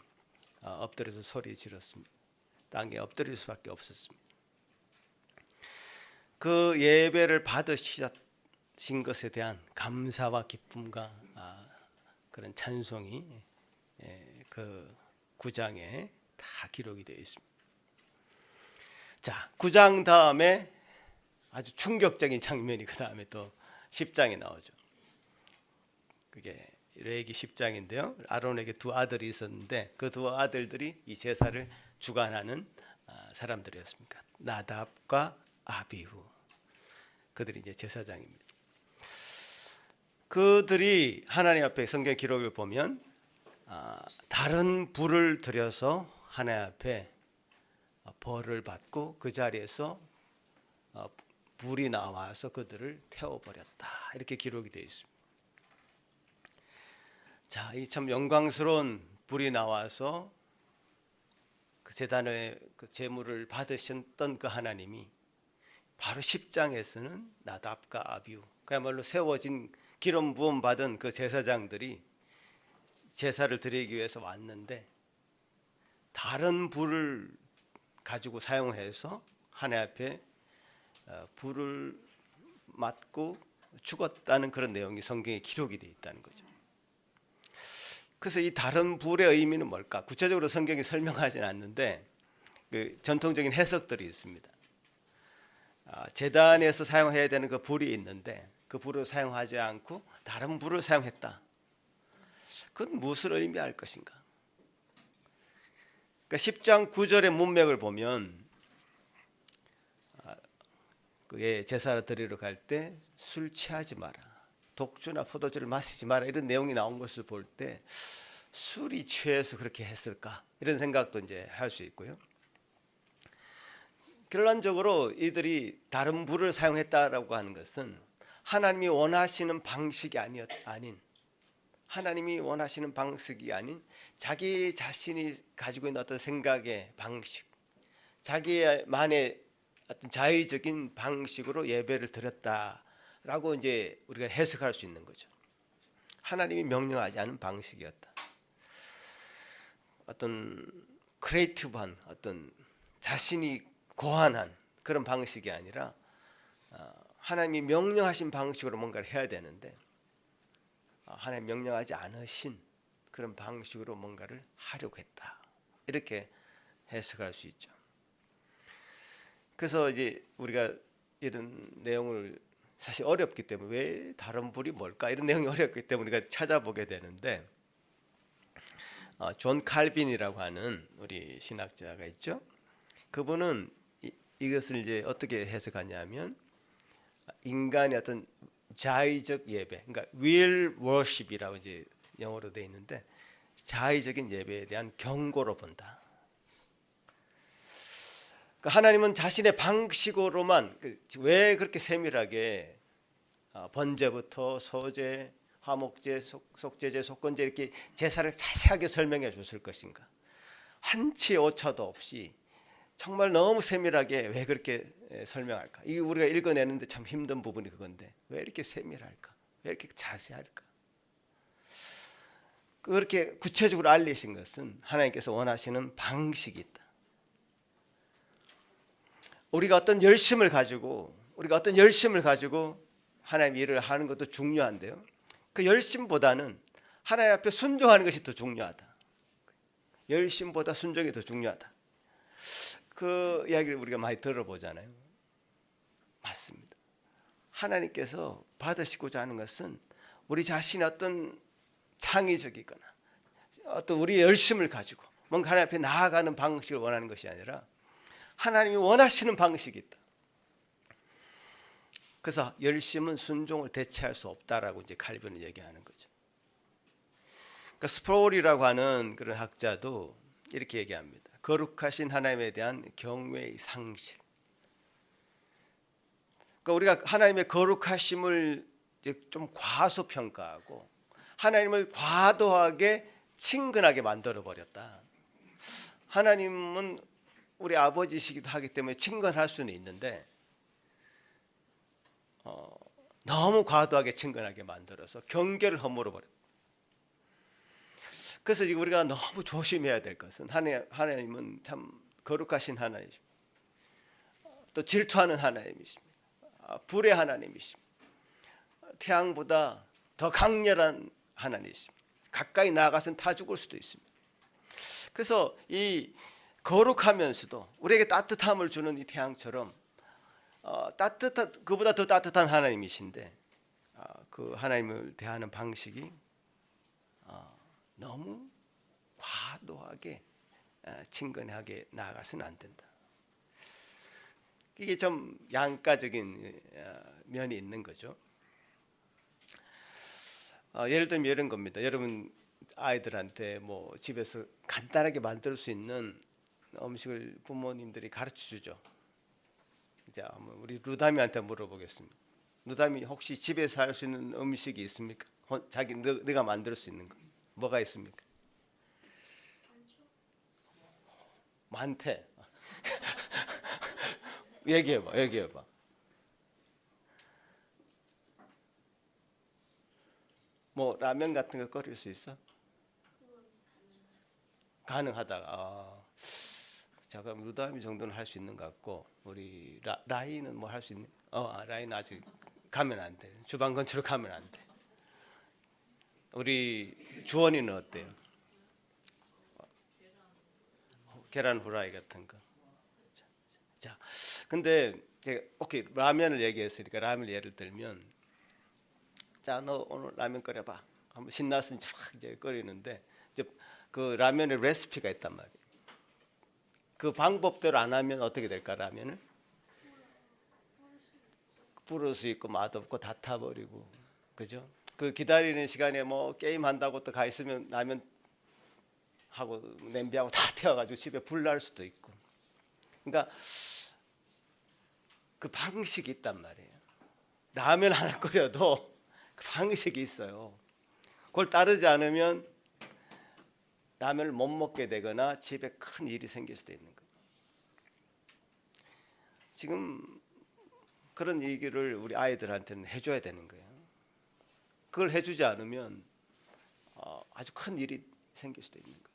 A: 엎드려서 소리 질렀습니다. 땅에 엎드릴 수밖에 없었습니다. 그 예배를 받으신 것에 대한 감사와 기쁨과 그런 찬송이 그 9장에 다 기록이 되어 있습니다. 자, 9장 다음에 아주 충격적인 장면이 그 다음에 또 10장에 나오죠. 그게 레위기 10장인데요. 아론에게 두 아들이 있었는데 그 두 아들들이 이 제사를 주관하는 사람들이었습니다. 나답과 아비후. 그들이 이제 제사장입니다. 그들이 하나님 앞에 성경 기록을 보면 다른 불을 들여서 하나님 앞에 벌을 받고 그 자리에서 불이 나와서 그들을 태워버렸다, 이렇게 기록이 되어 있습니다. 자, 이 참 영광스러운 불이 나와서 그 제단의 그 제물을 받으셨던 그 하나님이 바로 10장에서는 나답과 아비후, 그야말로 세워진 기름 부음 받은 그 제사장들이 제사를 드리기 위해서 왔는데 다른 불을 가지고 사용해서 하나님 앞에 불을 맞고 죽었다는 그런 내용이 성경에 기록이 되어 있다는 거죠. 그래서 이 다른 불의 의미는 뭘까? 구체적으로 성경이 설명하지는 않는데 그 전통적인 해석들이 있습니다. 제단에서 사용해야 되는 그 불이 있는데 그 불을 사용하지 않고 다른 불을 사용했다. 그건 무엇을 의미할 것인가? 그러니까 10장 9절의 문맥을 보면 그의 제사를 드리러 갈 때 술 취하지 마라, 독주나 포도주를 마시지 마라, 이런 내용이 나온 것을 볼 때 술이 취해서 그렇게 했을까, 이런 생각도 이제 할 수 있고요. 결론적으로 이들이 다른 불을 사용했다라고 하는 것은 하나님이 원하시는 방식이 아닌 하나님이 원하시는 방식이 아닌 자기 자신이 가지고 있는 어떤 생각의 방식, 자기만의 어떤 자의적인 방식으로 예배를 드렸다라고 이제 우리가 해석할 수 있는 거죠. 하나님이 명령하지 않은 방식이었다. 어떤 크리에이티브한, 어떤 자신이 고안한 그런 방식이 아니라 하나님이 명령하신 방식으로 뭔가를 해야 되는데 하나님 명령하지 않으신 그런 방식으로 뭔가를 하려고 했다, 이렇게 해석할 수 있죠. 그래서 이제 우리가 이런 내용을 사실 어렵기 때문에 왜 다른 불이 뭘까, 이런 내용이 어렵기 때문에 우리가 찾아보게 되는데 존 칼빈이라고 하는 우리 신학자가 있죠. 그분은 이것을 이제 어떻게 해석하냐면 인간의 어떤 자의적 예배, 그러니까 will worship이라고 이제 영어로 되어 있는데 자의적인 예배에 대한 경고로 본다. 그러니까 하나님은 자신의 방식으로만, 왜 그렇게 세밀하게 번제부터 소제, 화목제, 속제제, 속건제 이렇게 제사를 자세하게 설명해 줬을 것인가? 한치 오차도 없이 정말 너무 세밀하게 왜 그렇게 설명할까? 이게 우리가 읽어내는데 참 힘든 부분이 그건데 왜 이렇게 세밀할까? 왜 이렇게 자세할까? 그렇게 구체적으로 알리신 것은 하나님께서 원하시는 방식이 있다. 우리가 어떤 열심을 가지고 하나님 일을 하는 것도 중요한데요. 그 열심보다는 하나님 앞에 순종하는 것이 더 중요하다. 열심보다 순종이 더 중요하다. 그 이야기를 우리가 많이 들어보잖아요. 맞습니다. 하나님께서 받으시고자 하는 것은 우리 자신의 어떤 창의적이거나 어떤 우리의 열심을 가지고 뭔가 하나님 앞에 나아가는 방식을 원하는 것이 아니라 하나님이 원하시는 방식이 있다. 그래서 열심은 순종을 대체할 수 없다라고 이제 칼빈은 얘기하는 거죠. 그러니까 스프롤이라고 하는 그런 학자도 이렇게 얘기합니다. 거룩하신 하나님에 대한 경외의 상실. 그러니까 우리가 하나님의 거룩하심을 좀 과소평가하고 하나님을 과도하게 친근하게 만들어 버렸다. 하나님은 우리 아버지시기도 하기 때문에 친근할 수는 있는데 너무 과도하게 친근하게 만들어서 경계를 허물어 버렸다. 그래서 우리가 너무 조심해야 될 것은 하나님은 참 거룩하신 하나님이십니다. 또 질투하는 하나님이십니다. 불의 하나님이십니다. 태양보다 더 강렬한 하나님이십니다. 가까이 나아가서는 타 죽을 수도 있습니다. 그래서 이 거룩하면서도 우리에게 따뜻함을 주는 이 태양처럼 그보다 더 따뜻한 하나님이신데 그 하나님을 대하는 방식이 너무 과도하게 친근하게 나아가서는 안 된다. 이게 좀 양가적인 면이 있는 거죠. 예를 들면 이런 겁니다. 여러분 아이들한테 뭐 집에서 간단하게 만들 수 있는 음식을 부모님들이 가르쳐 주죠. 자, 우리 루다미한테 물어보겠습니다. 루다미 혹시 집에서 할 수 있는 음식이 있습니까? 자기 네가 만들 수 있는 거 뭐가 있습니까? 많대. 얘기해봐. 뭐 라면 같은 거 끓일 수 있어? 가능하다. 자, 그럼 루다미 정도는 할 수 있는 것 같고 우리 라이는 뭐 할 수 있니? 라이는 아직 가면 안 돼. 주방 근처로 가면 안 돼. 우리 주원이는 어때요? 계란 후라이 같은 거. 자, 근데 오케이 라면을 얘기했으니까 라면 예를 들면 자, 너 오늘 라면 끓여봐. 한번 신나서 이제 막 이제 끓이는데 이제 그 라면의 레시피가 있단 말이에요. 그 방법대로 안 하면 어떻게 될까? 라면을 부를 수 있고 맛없고 다 타버리고, 그죠? 그 기다리는 시간에 뭐 게임 한다고 또 가 있으면 라면 하고 냄비하고 다 태워가지고 집에 불 날 수도 있고. 그러니까 그 방식이 있단 말이에요. 라면 하나 끓여도 그 방식이 있어요. 그걸 따르지 않으면 라면을 못 먹게 되거나 집에 큰 일이 생길 수도 있는 거예요. 지금 그런 얘기를 우리 아이들한테는 해줘야 되는 거예요. 그걸 해주지 않으면 아주 큰 일이 생길 수도 있는 거예요.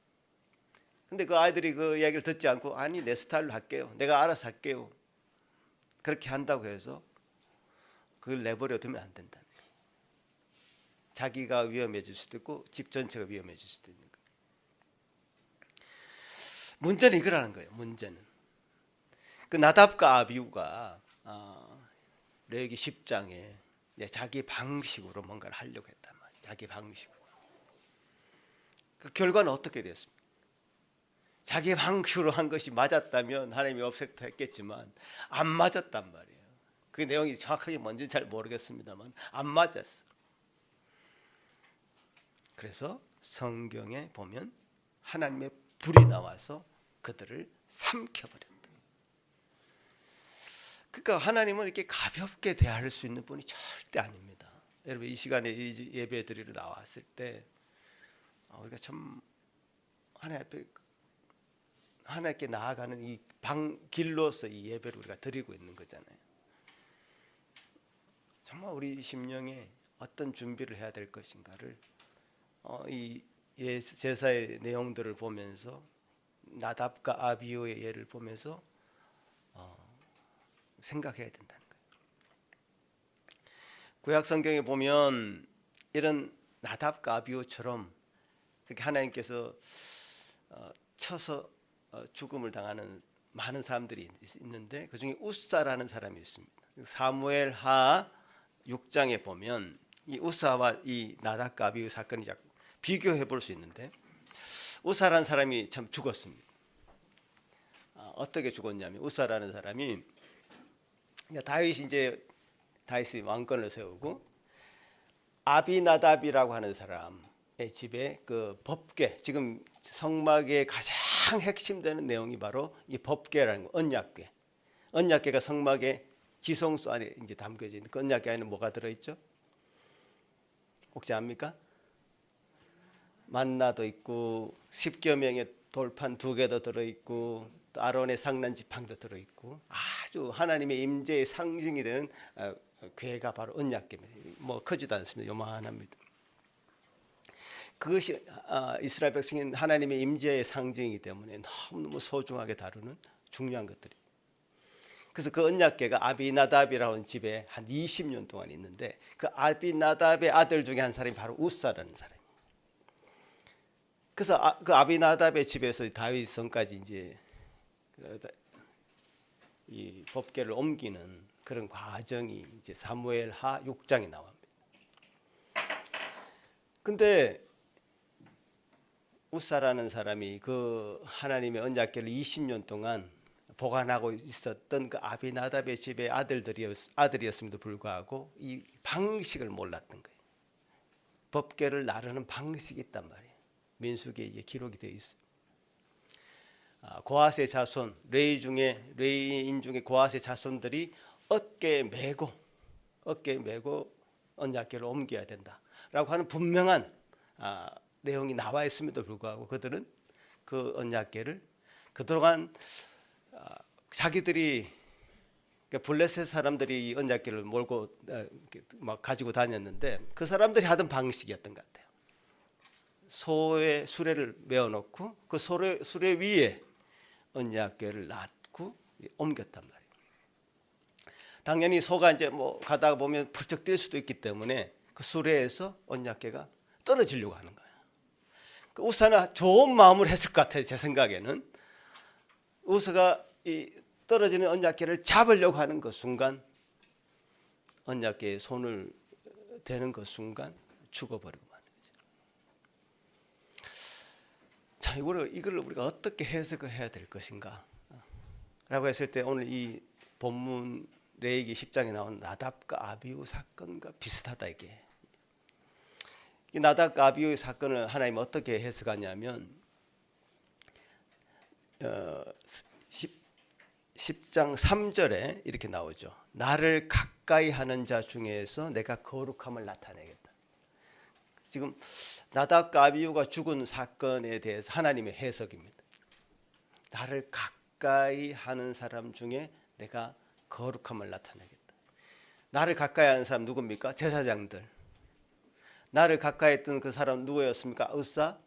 A: 근데 그 아이들이 그 이야기를 듣지 않고 아니 내 스타일로 할게요. 내가 알아서 할게요. 그렇게 한다고 해서 그걸 내버려 두면 안 된다는 거예요. 자기가 위험해질 수도 있고 집 전체가 위험해질 수도 있는 거예요. 문제는 이거라는 거예요. 문제는 그 나답과 아비후가 레위기 10장에 자기 방식으로 뭔가를 하려고 했단 말이에요. 자기 방식으로. 그 결과는 어떻게 됐습니까? 자기 방식으로 한 것이 맞았다면 하나님이 없앴다 했겠지만 안 맞았단 말이에요. 그 내용이 정확하게 뭔지는 잘 모르겠습니다만 안 맞았어. 그래서 성경에 보면 하나님의 불이 나와서 그들을 삼켜버렸다. 그러니까 하나님은 이렇게 가볍게 대할 수 있는 분이 절대 아닙니다. 여러분 이 시간에 이 예배 드리러 나왔을 때 우리가 참 하나님께 나아가는 이 길로서 이 예배를 우리가 드리고 있는 거잖아요. 정말 우리 심령에 어떤 준비를 해야 될 것인가를 이 제사의 내용들을 보면서 나답과 아비후의 예를 보면서 생각해야 된다는 거예요. 구약 성경에 보면 이런 나답과 아비후처럼 그렇게 하나님께서 쳐서 죽음을 당하는 많은 사람들이 있는데 그 중에 우사라는 사람이 있습니다. 사무엘하 6장에 보면 이 우사와 이 나답과 아비후 사건이 비교해 볼 수 있는데 우사라는 사람이 참 죽었습니다. 어떻게 죽었냐면 우사라는 사람이 다윗이 왕권을 세우고 아비나답이라고 하는 사람의 집에 그 법궤, 지금 성막의 가장 핵심되는 내용이 바로 이 법궤라는 거, 언약궤. 언약궤가 성막의 지성소 안에 이제 담겨져 있는 그 언약궤 안에는 뭐가 들어 있죠? 혹시 압니까? 만나도 있고 10계명의 돌판 2개도 들어 있고 또 아론의 상난 지팡이도 들어 있고 아주 하나님의 임재의 상징이 되는 궤가 바로 언약궤입니다. 뭐 크지도 않습니다. 요만합니다. 그것이 이스라엘 백성인 하나님의 임재의 상징이기 때문에 너무너무 소중하게 다루는 중요한 것들이. 그래서 그 언약궤가 아비나답이라는 집에 한 20년 동안 있는데 그 아비나답의 아들 중에 한 사람이 바로 우사라는 사람이에요. 그래서 그 아비나답의 집에서 다윗 성까지 이제 이 법궤를 옮기는 그런 과정이 이제 사무엘하 6장에 나옵니다. 근데 우사라는 사람이 그 하나님의 언약궤를 20년 동안 보관하고 있었던 그 아비나답의 집의 아들이었음에도 불구하고 이 방식을 몰랐던 거예요. 법궤를 나르는 방식이 있단 말이에요. 민수기에 이게 기록이 되어 있어요. 고핫의 자손, 레위인 중에 고핫의 자손들이 어깨에 메고 언약궤를 옮겨야 된다라고 하는 분명한 내용이 나와 있음에도 불구하고 그들은 그 언약궤를 그동안 자기들이 블레셋 사람들이 이 언약궤를 몰고 막 가지고 다녔는데 그 사람들이 하던 방식이었던 것 같아요. 소의 수레를 메어놓고 그 수레 위에 언약궤를 놨고 옮겼단 말이에요. 당연히 소가 이제 뭐 가다가 보면 펄쩍 뛸 수도 있기 때문에 그 수레에서 언약궤가 떨어지려고 하는 거예요. 그 우사는 좋은 마음을 했을 것 같아요. 제 생각에는 우사가 이 떨어지는 언약궤를 잡으려고 하는 그 순간 언약궤에 손을 되는 그 순간 죽어버리고 마는 거죠. 자, 이걸 우리가 어떻게 해석을 해야 될 것인가? 라고 했을 때 오늘 이 본문 레위기 10장에 나온 나답과 아비후 사건과 비슷하다 이게. 이 나답과 아비후의 사건을 하나님 어떻게 해석하냐면 10장 3절에 이렇게 나오죠. 나를 가까이 하는 자 중에서 내가 거룩함을 나타내겠다. 지금 나답과 아비후가 죽은 사건에 대해서 하나님의 해석입니다. 나를 가까이 하는 사람 중에 내가 거룩함을 나타내겠다. 나를 가까이 하는 사람 누굽니까? 제사장들. 나를 가까이 했던 그 사람 누구였습니까? 으사.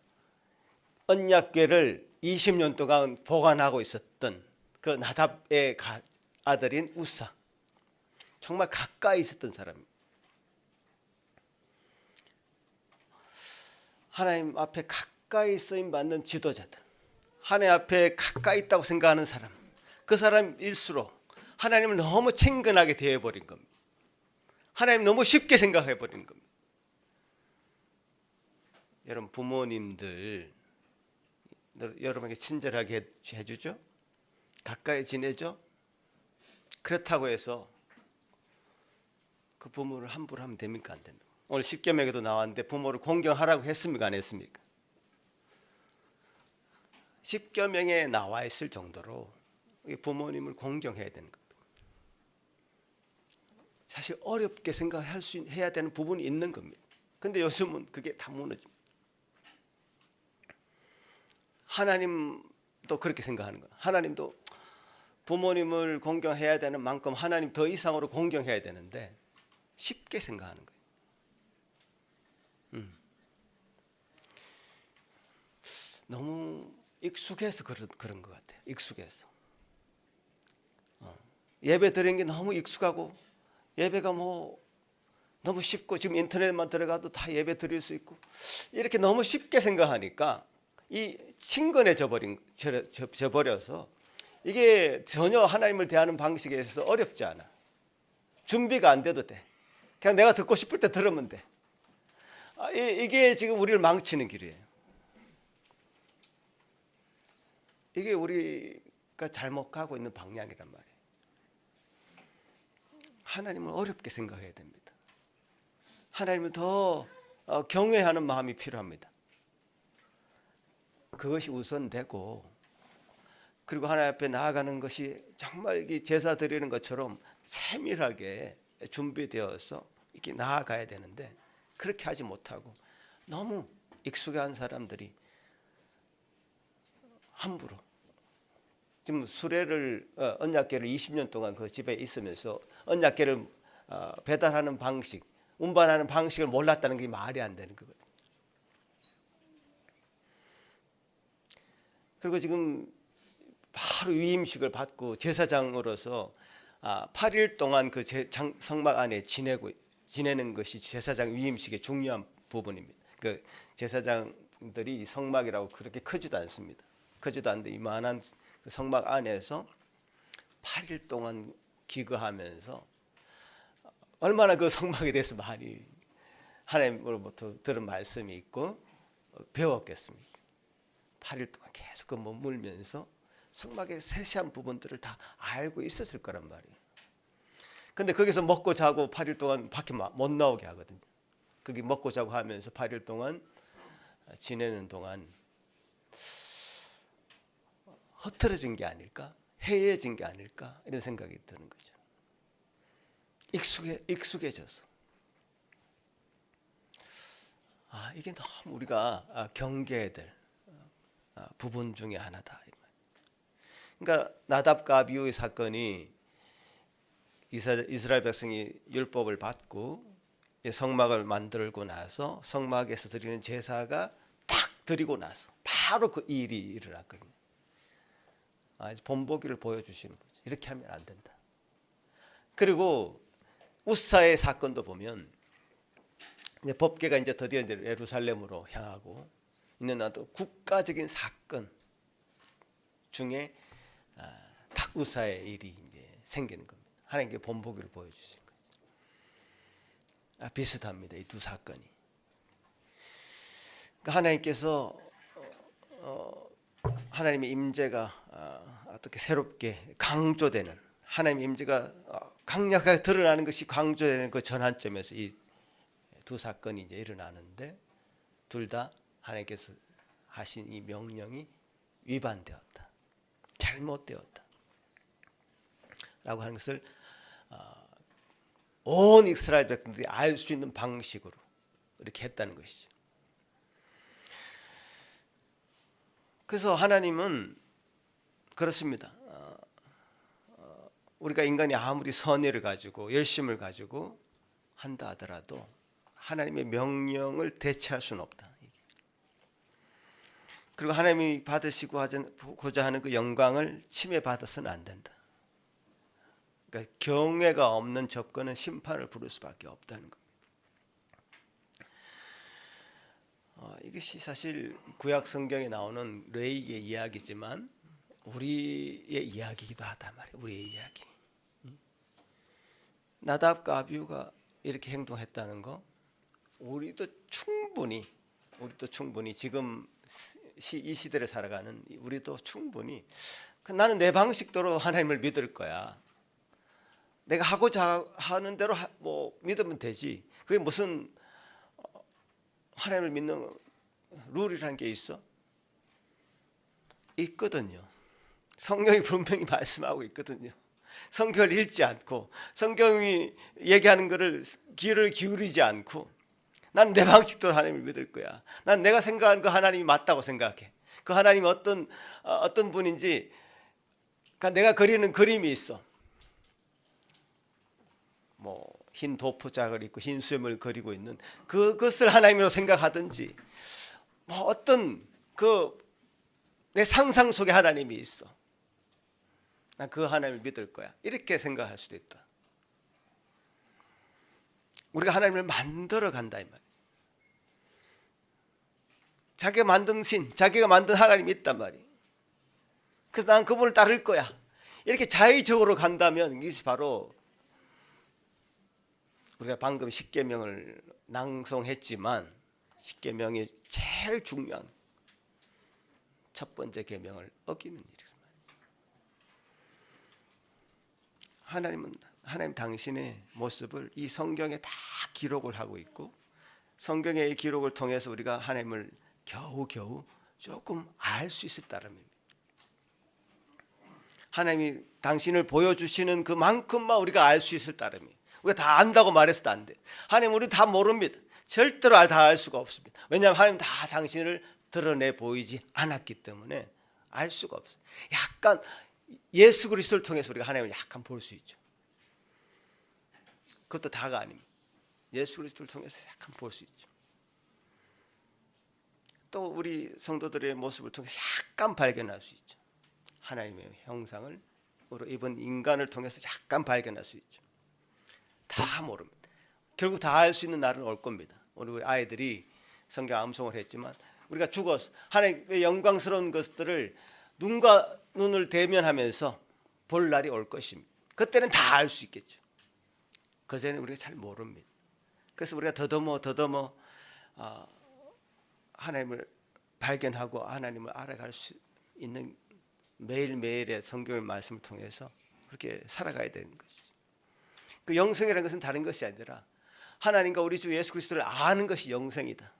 A: 언약궤를 20년 동안 보관하고 있었던 그 나답의 아들인 우사. 정말 가까이 있었던 사람입니다. 하나님 앞에 가까이 쓰임 받는 지도자들, 하나님 앞에 가까이 있다고 생각하는 사람, 그 사람일수록 하나님을 너무 친근하게 대해버린 겁니다. 하나님 너무 쉽게 생각해버린 겁니다. 여러분 부모님들 여러분에게 친절하게 해주죠? 가까이 지내죠? 그렇다고 해서 그 부모를 함부로 하면 됩니까? 안 됩니까? 오늘 십계명에도 나왔는데 부모를 공경하라고 했습니까? 안 했습니까? 십계명에 나와 있을 정도로 부모님을 공경해야 되는 겁니다. 사실 어렵게 해야 되는 부분이 있는 겁니다. 근데 요즘은 그게 다 무너집니다. 하나님도 그렇게 생각하는 거예요. 하나님도 부모님을 공경해야 되는 만큼 하나님 더 이상으로 공경해야 되는데 쉽게 생각하는 거예요. 너무 익숙해서 그런 것 같아요. 익숙해서. 예배 드리는 게 너무 익숙하고 예배가 뭐 너무 쉽고 지금 인터넷만 들어가도 다 예배 드릴 수 있고 이렇게 너무 쉽게 생각하니까 이 친근해져 버려서 이게 전혀 하나님을 대하는 방식에 있어서 어렵지 않아. 준비가 안 돼도 돼. 그냥 내가 듣고 싶을 때 들으면 돼. 이게 지금 우리를 망치는 길이에요. 이게 우리가 잘못 가고 있는 방향이란 말이에요. 하나님을 어렵게 생각해야 됩니다. 하나님을 더 경외하는 마음이 필요합니다. 그것이 우선되고 그리고 하나님 앞에 나아가는 것이 정말 제사 드리는 것처럼 세밀하게 준비되어서 이렇게 나아가야 되는데 그렇게 하지 못하고 너무 익숙한 사람들이 함부로 지금 수레를 언약궤를 20년 동안 그 집에 있으면서 언약궤를 배달하는 방식, 운반하는 방식을 몰랐다는 게 말이 안 되는 거거든요. 그리고 지금 바로 위임식을 받고 제사장으로서 8일 동안 그 성막 안에 지내는 것이 제사장 위임식의 중요한 부분입니다. 그 제사장들이 성막이라고 그렇게 크지도 않습니다. 크지도 않는데 이만한 그 성막 안에서 8일 동안 기거하면서 얼마나 그 성막에 대해서 많이 하나님으로부터 들은 말씀이 있고 배웠겠습니까? 8일 동안 계속 그 머물면서 성막의 세세한 부분들을 다 알고 있었을 거란 말이에요. 근데 거기서 먹고 자고 8일 동안 밖에 못 나오게 하거든요. 거기 먹고 자고 하면서 8일 동안 지내는 동안 흐트러진 게 아닐까? 해이해진 게 아닐까? 이런 생각이 드는 거죠. 익숙해져서. 이게 너무 우리가 경계해야 될 부분 중에 하나다. 그러니까 나답과 아비후의 사건이 이스라엘 백성이 율법을 받고 성막을 만들고 나서 성막에서 드리는 제사가 딱 드리고 나서 바로 그 일이 일어났거든요. 본보기를 보여주시는 거죠. 이렇게 하면 안 된다. 그리고 우사의 사건도 보면 이제 법궤가 이제 드디어 이제 예루살렘으로 향하고 있는 나도 국가적인 사건 중에 딱 우사의 일이 이제 생기는 겁니다. 하나님께 본보기를 보여주신 거죠. 비슷합니다. 이 두 사건이. 그러니까 하나님께서 하나님의 임재가 어떻게 새롭게 강조되는, 하나님의 임재가 강력하게 드러나는 것이 강조되는 그 전환점에서 이 두 사건이 이제 일어나는데, 둘 다 하나님께서 하신 이 명령이 위반되었다, 잘못되었다 라고 하는 것을 온 이스라엘 백성들이 알 수 있는 방식으로 이렇게 했다는 것이죠. 그래서 하나님은 그렇습니다. 우리가 인간이 아무리 선의를 가지고 열심을 가지고 한다 하더라도 하나님의 명령을 대체할 수는 없다. 그리고 하나님이 받으시고자 하는 그 영광을 침해받아서는 안 된다. 그러니까 경외가 없는 접근은 심판을 부를 수밖에 없다는 겁니다. 이것이 사실 구약 성경에 나오는 레위기의 이야기지만 우리의 이야기이기도 하단 말이에요. 우리의 이야기. 나답과 아비후가 이렇게 행동했다는 거, 우리도 충분히 지금 이 시대를 살아가는 우리도 충분히 나는 내 방식대로 하나님을 믿을 거야. 내가 하고자 하는 대로 믿으면 되지. 그게 무슨 하나님을 믿는 룰이라는 게 있어? 있거든요. 성경이 분명히 말씀하고 있거든요. 성경을 읽지 않고 성경이 얘기하는 것을 귀를 기울이지 않고 난 내 방식대로 하나님을 믿을 거야. 난 내가 생각하는 그 하나님이 맞다고 생각해. 그 하나님이 어떤 분인지, 그러니까 내가 그리는 그림이 있어. 흰 도포짝을 입고 흰 수염을 그리고 있는 그것을 하나님으로 생각하든지, 어떤 내 상상 속에 하나님이 있어. 난 그 하나님을 믿을 거야. 이렇게 생각할 수도 있다. 우리가 하나님을 만들어 간다 이 말이야. 자기가 만든 자기가 만든 하나님이 있단 말이야. 그래서 난 그분을 따를 거야. 이렇게 자의적으로 간다면 이것이 바로 우리가 방금 십계명을 낭송했지만 십계명이 제일 중요한 첫 번째 계명을 어기는 일이란 말이에요. 하나님 당신의 모습을 이 성경에 다 기록을 하고 있고, 성경의 이 기록을 통해서 우리가 하나님을 겨우겨우 조금 알 수 있을 따름입니다. 하나님이 당신을 보여주시는 그만큼만 우리가 알 수 있을 따름이에요. 우리가 다 안다고 말해서도 안 돼. 하나님 우리 다 모릅니다. 절대로 다 알 수가 없습니다. 왜냐하면 하나님 다 당신을 드러내 보이지 않았기 때문에 알 수가 없어요. 약간 예수 그리스도를 통해서 우리가 하나님을 약간 볼 수 있죠. 그것도 다가 아닙니다. 예수 그리스도를 통해서 약간 볼 수 있죠. 또 우리 성도들의 모습을 통해서 약간 발견할 수 있죠. 하나님의 형상을 입은 인간을 통해서 약간 발견할 수 있죠. 다 모릅니다. 결국 다 알 수 있는 날은 올 겁니다. 우리 아이들이 성경 암송을 했지만 우리가 죽어서 하나님의 영광스러운 것들을 눈과 눈을 대면하면서 볼 날이 올 것입니다. 그때는 다 알 수 있겠죠. 그전에는 우리가 잘 모릅니다. 그래서 우리가 더더머 하나님을 발견하고 하나님을 알아갈 수 있는 매일매일의 성경의 말씀을 통해서 그렇게 살아가야 되는 것이죠. 그 영생이라는 것은 다른 것이 아니라 하나님과 우리 주 예수 그리스도를 아는 것이 영생이다.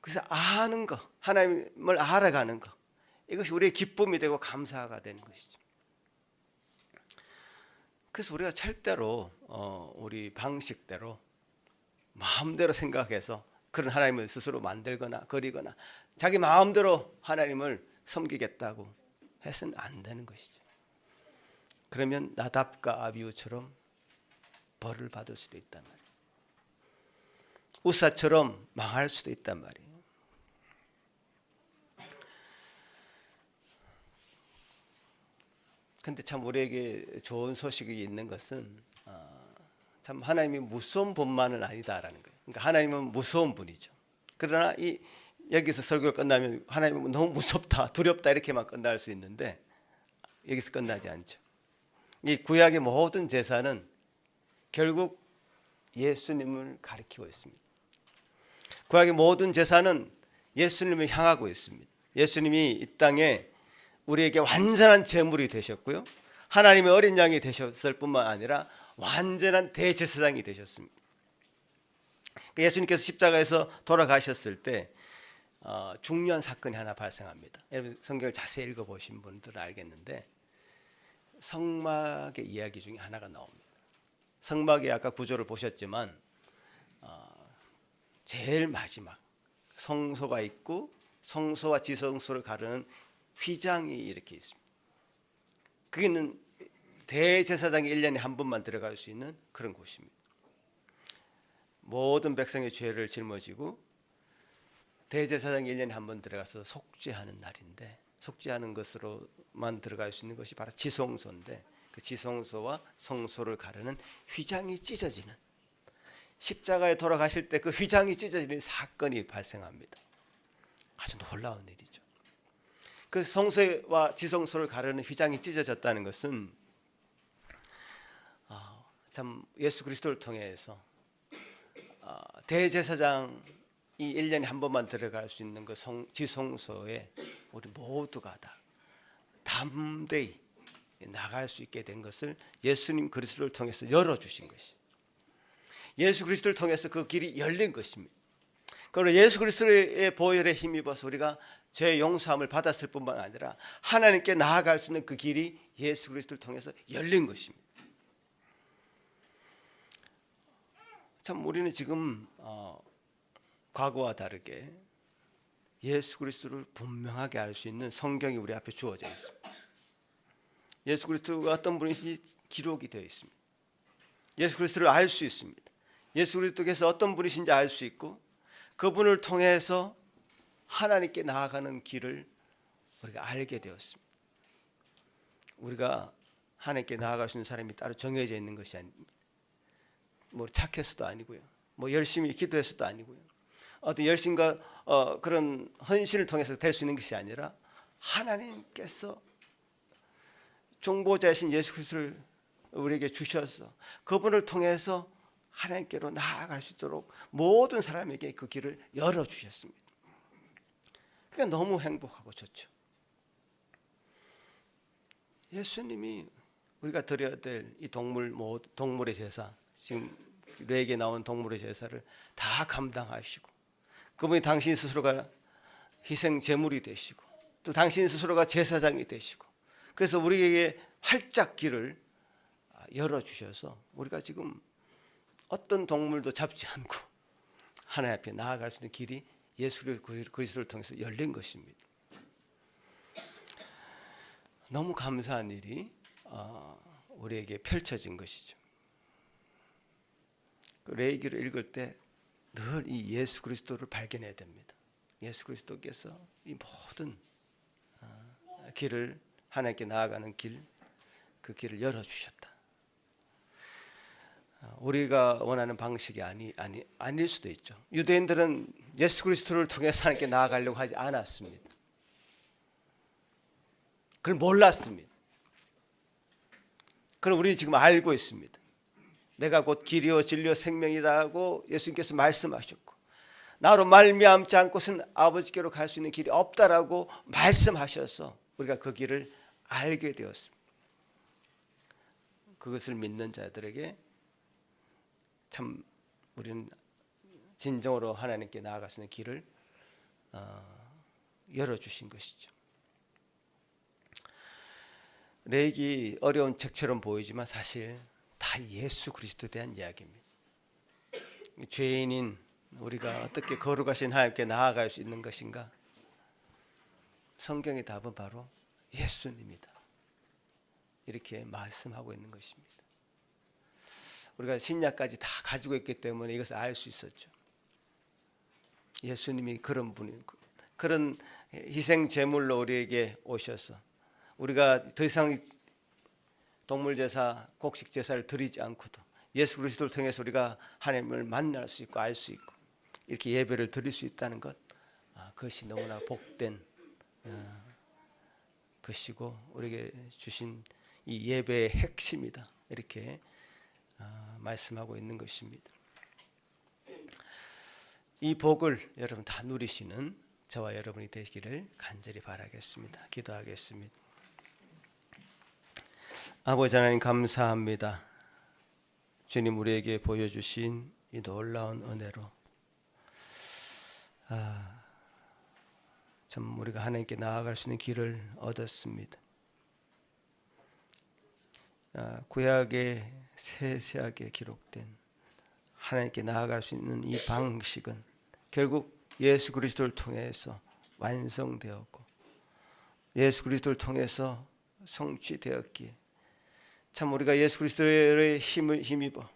A: 그래서 아는 것, 하나님을 알아가는 것, 이것이 우리의 기쁨이 되고 감사가 되는 것이죠. 그래서 우리가 절대로 우리 방식대로 마음대로 생각해서 그런 하나님을 스스로 만들거나 그리거나 자기 마음대로 하나님을 섬기겠다고 해서는 안 되는 것이죠. 그러면 나답과 아비후처럼 벌을 받을 수도 있단 말이에요. 우사처럼 망할 수도 있단 말이에요. 근데 참 우리에게 좋은 소식이 있는 것은 참 하나님이 무서운 분만은 아니다라는 거예요. 그러니까 하나님은 무서운 분이죠. 그러나 여기서 설교가 끝나면 하나님은 너무 무섭다, 두렵다 이렇게만 끝날 수 있는데 여기서 끝나지 않죠. 이 구약의 모든 제사는 결국 예수님을 가리키고 있습니다. 구약의 모든 제사는 예수님을 향하고 있습니다. 예수님이 이 땅에 우리에게 완전한 제물이 되셨고요, 하나님의 어린 양이 되셨을 뿐만 아니라 완전한 대제사장이 되셨습니다. 예수님께서 십자가에서 돌아가셨을 때 중요한 사건이 하나 발생합니다. 여러분 성경을 자세히 읽어보신 분들은 알겠는데 성막의 이야기 중에 하나가 나옵니다. 성막의 아까 구조를 보셨지만 제일 마지막 성소가 있고 성소와 지성소를 가르는 휘장이 이렇게 있습니다. 그게는 대제사장이 1년에 한 번만 들어갈 수 있는 그런 곳입니다. 모든 백성의 죄를 짊어지고 대제사장이 1년에 한 번 들어가서 속죄하는 날인데, 속죄하는 것으로만 들어갈 수 있는 것이 바로 지성소인데, 그 지성소와 성소를 가르는 휘장이 찢어지는, 십자가에 돌아가실 때 그 휘장이 찢어지는 사건이 발생합니다. 아주 놀라운 일이죠. 그 성소와 지성소를 가르는 휘장이 찢어졌다는 것은 참 예수 그리스도를 통해서 대제사장이 1년에 한 번만 들어갈 수 있는 그 지성소에 우리 모두가 다 담대히 나갈 수 있게 된 것을 예수님 그리스도를 통해서 열어주신 것이, 예수 그리스도를 통해서 그 길이 열린 것입니다. 그리고 예수 그리스도의 보혈에 힘입어서 우리가 죄 용서함을 받았을 뿐만 아니라 하나님께 나아갈 수 있는 그 길이 예수 그리스도를 통해서 열린 것입니다. 참 우리는 지금 과거와 다르게 예수 그리스도를 분명하게 알 수 있는 성경이 우리 앞에 주어져 있습니다. 예수 그리스도가 어떤 분이신지 기록이 되어 있습니다. 예수 그리스도를 알 수 있습니다. 예수 그리스도께서 어떤 분이신지 알 수 있고, 그분을 통해서 하나님께 나아가는 길을 우리가 알게 되었습니다. 우리가 하나님께 나아갈 수 있는 사람이 따로 정해져 있는 것이 아닙니다. 뭐 착해서도 아니고요, 뭐 열심히 기도해서도 아니고요, 어떤 열심과 그런 헌신을 통해서 될 수 있는 것이 아니라 하나님께서 중보자이신 예수 그리스도를 우리에게 주셔서 그분을 통해서 하나님께로 나아갈 수 있도록 모든 사람에게 그 길을 열어주셨습니다. 그러니까 너무 행복하고 좋죠. 예수님이 우리가 드려야 될 이 동물의 제사, 지금 레에게 나온 동물의 제사를 다 감당하시고, 그분이 당신 스스로가 희생 제물이 되시고, 또 당신 스스로가 제사장이 되시고, 그래서 우리에게 활짝 길을 열어주셔서 우리가 지금 어떤 동물도 잡지 않고 하나님 앞에 나아갈 수 있는 길이 예수 그리스도를 통해서 열린 것입니다. 너무 감사한 일이 우리에게 펼쳐진 것이죠. 레위기를 읽을 때 늘 이 예수 그리스도를 발견해야 됩니다. 예수 그리스도께서 이 모든 길을, 하나님께 나아가는 길, 그 길을 열어주셨다. 우리가 원하는 방식이 아닐 수도 있죠. 유대인들은 예수 그리스도를 통해서 하나님께 나아가려고 하지 않았습니다. 그걸 몰랐습니다. 그럼 우리는 지금 알고 있습니다. 내가 곧 길이요 진리요 생명이라고 예수님께서 말씀하셨고, 나로 말미암지 않고서는 아버지께로 갈 수 있는 길이 없다라고 말씀하셔서 우리가 그 길을 알게 되었습니다. 그것을 믿는 자들에게 참 우리는 진정으로 하나님께 나아갈 수 있는 길을 열어주신 것이죠. 레위기 어려운 책처럼 보이지만 사실 다 예수 그리스도에 대한 이야기입니다. 죄인인 우리가 어떻게 거룩하신 하나님께 나아갈 수 있는 것인가? 성경의 답은 바로 예수님이다, 이렇게 말씀하고 있는 것입니다. 우리가 신약까지 다 가지고 있기 때문에 이것을 알 수 있었죠. 예수님이 그런 분이고, 그런 희생 제물로 우리에게 오셔서 우리가 더 이상 동물 제사, 곡식 제사를 드리지 않고도 예수 그리스도를 통해서 우리가 하나님을 만날 수 있고 알 수 있고 이렇게 예배를 드릴 수 있다는 것, 그것이 너무나 복된 것이고 우리에게 주신 이 예배의 핵심이다, 이렇게 말씀하고 있는 것입니다. 이 복을 여러분 다 누리시는 저와 여러분이 되기를 간절히 바라겠습니다. 기도하겠습니다. 아버지 하나님 감사합니다. 주님 우리에게 보여주신 이 놀라운 은혜로 참 우리가 하나님께 나아갈 수 있는 길을 얻었습니다. 구약에 세세하게 기록된 하나님께 나아갈 수 있는 이 방식은 결국 예수 그리스도를 통해서 완성되었고 예수 그리스도를 통해서 성취되었기에 참 우리가 예수 그리스도의 힘을 힘입어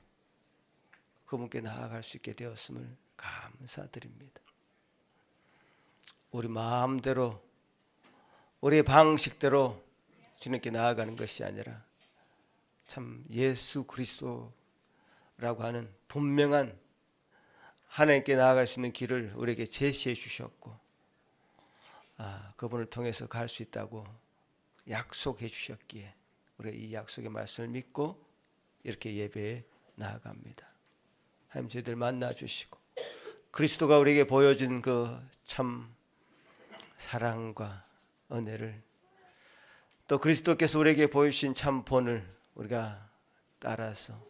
A: 그분께 나아갈 수 있게 되었음을 감사드립니다. 우리 마음대로 우리의 방식대로 주님께 나아가는 것이 아니라 참 예수 그리스도라고 하는 분명한 하나님께 나아갈 수 있는 길을 우리에게 제시해 주셨고 그분을 통해서 갈 수 있다고 약속해 주셨기에 우리가 이 약속의 말씀을 믿고 이렇게 예배에 나아갑니다. 하나님 저희들 만나 주시고 그리스도가 우리에게 보여준 그 참 사랑과 은혜를 또 그리스도께서 우리에게 보여주신 참 본을 우리가 따라서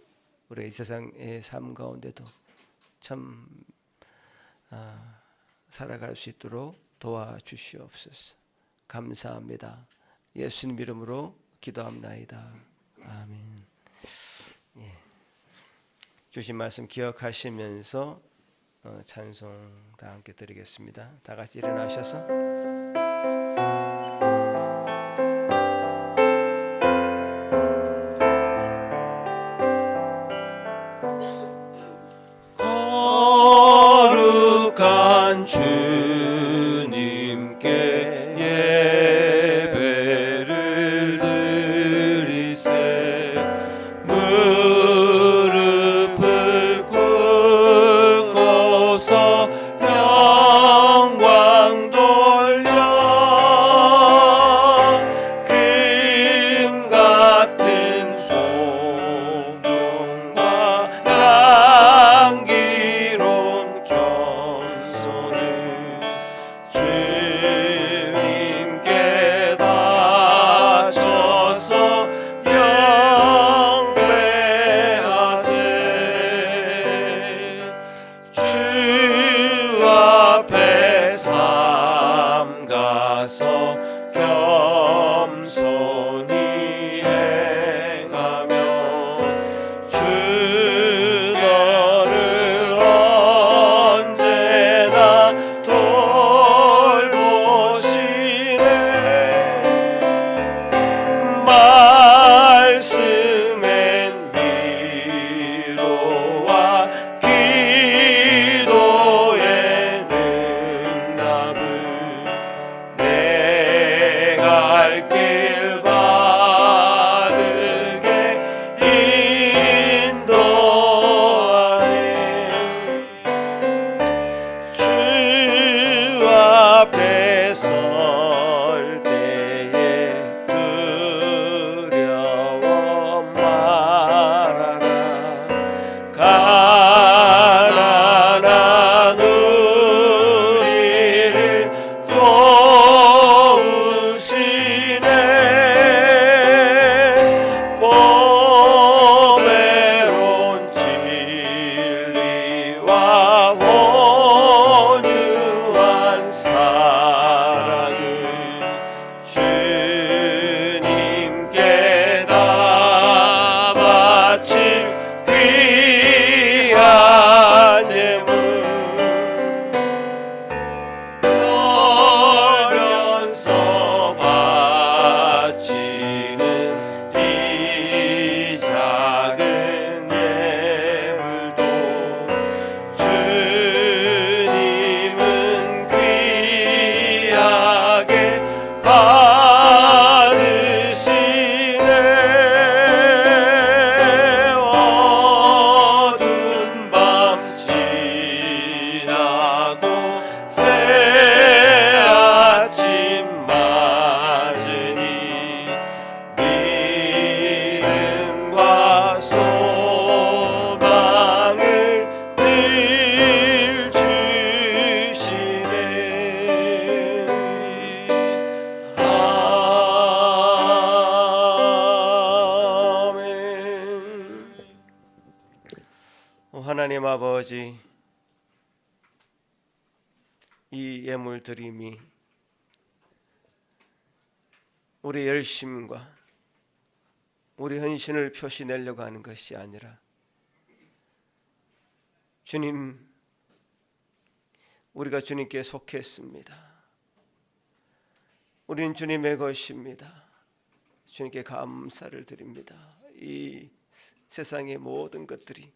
A: 우리 이 세상의 삶 가운데도 참 살아갈 수 있도록 도와주시옵소서. 감사합니다. 예수님 이름으로 기도합나이다. 아멘. 예. 주신 말씀 기억하시면서 찬송 다 함께 드리겠습니다. 다 같이 일어나셔서
C: 거룩한 주님께 예배를 드리세 무릎을 꿇고서 영광 돌려 금 같은 송종과 향기로운 겸손을
A: 하나님 아버지, 이 예물 드림이 우리 열심과 우리 헌신을 표시내려고 하는 것이 아니라 주님, 우리가 주님께 속했습니다. 우리는 주님의 것입니다. 주님께 감사를 드립니다. 이 세상의 모든 것들이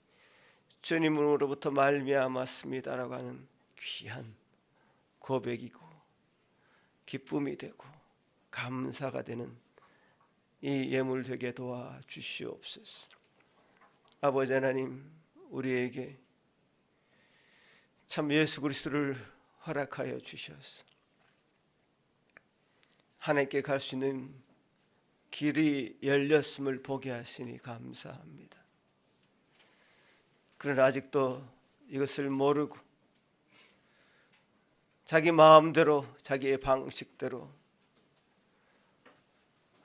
A: 주님으로부터 말미암았습니다라고 하는 귀한 고백이고 기쁨이 되고 감사가 되는 이 예물 되게 도와주시옵소서. 아버지 하나님, 우리에게 참 예수 그리스도를 허락하여 주셔서 하나님께 갈 수 있는 길이 열렸음을 보게 하시니 감사합니다. 그러나 아직도 이것을 모르고 자기 마음대로 자기의 방식대로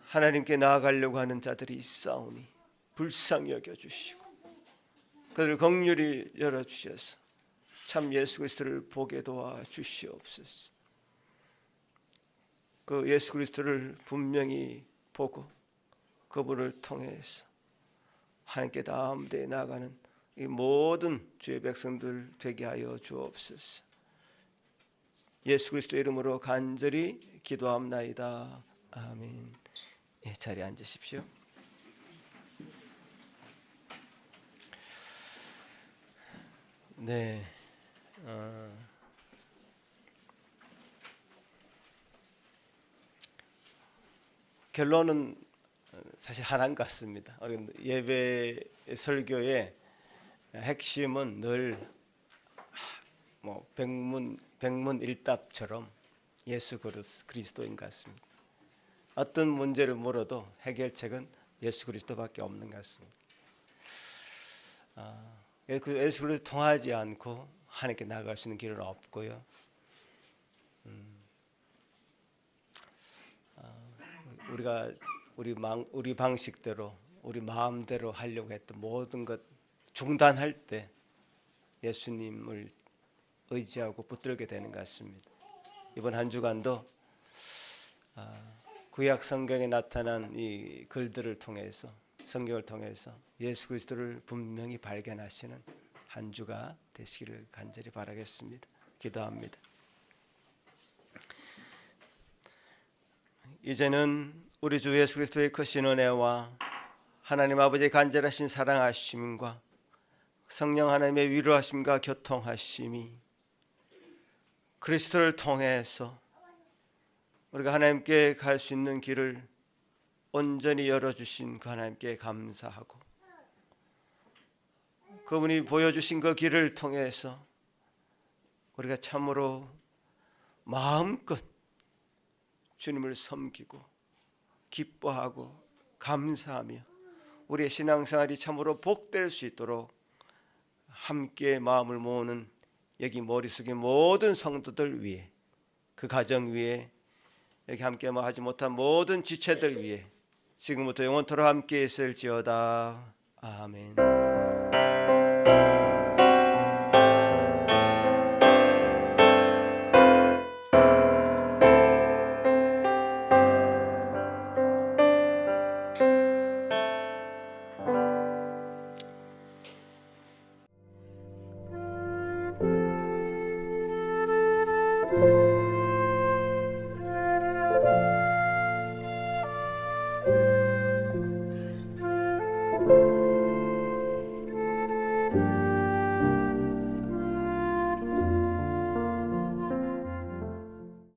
A: 하나님께 나아가려고 하는 자들이 있사오니 불쌍히 여겨주시고 그들을 긍휼히 열어주셔서 참 예수 그리스도를 보게 도와주시옵소서. 그 예수 그리스도를 분명히 보고 그분을 통해서 하나님께 담대히 나아가는 이 모든 주의 백성들 되게 하여 주옵소서. 예수 그리스도 이름으로 간절히 기도합나이다. 아멘. 예, 자리에 앉으십시오. 네. 결론은 사실 하나인 것 같습니다. 예배 설교의 핵심은 늘 백문일답처럼 예수 그리스도인 것 같습니다. 어떤 문제를 물어도 해결책은 예수 그리스도밖에 없는 것 같습니다. 그 예수 그리스도 통하지 않고 하나님께 나아갈 수 있는 길은 없고요. 우리가 우리 방식대로 우리 마음대로 하려고 했던 모든 것 중단할 때 예수님을 의지하고 붙들게 되는 것 같습니다. 이번 한 주간도 구약 성경에 나타난 이 글들을 통해서 성경을 통해서 예수 그리스도를 분명히 발견하시는 한 주가 되시기를 간절히 바라겠습니다. 기도합니다. 이제는 우리 주 예수 그리스도의 크신 은혜와 하나님 아버지의 간절하신 사랑하심과 성령 하나님의 위로하심과 교통하심이 그리스도를 통해서 우리가 하나님께 갈 수 있는 길을 온전히 열어주신 그 하나님께 감사하고 그분이 보여주신 그 길을 통해서 우리가 참으로 마음껏 주님을 섬기고 기뻐하고 감사하며 우리의 신앙생활이 참으로 복될 수 있도록 함께 마음을 모으는 여기 머릿속의 모든 성도들 위해 그 가정 위해 여기 함께 하지 못한 모든 지체들 위해 지금부터 영원토록 함께 있을지어다. 아멘.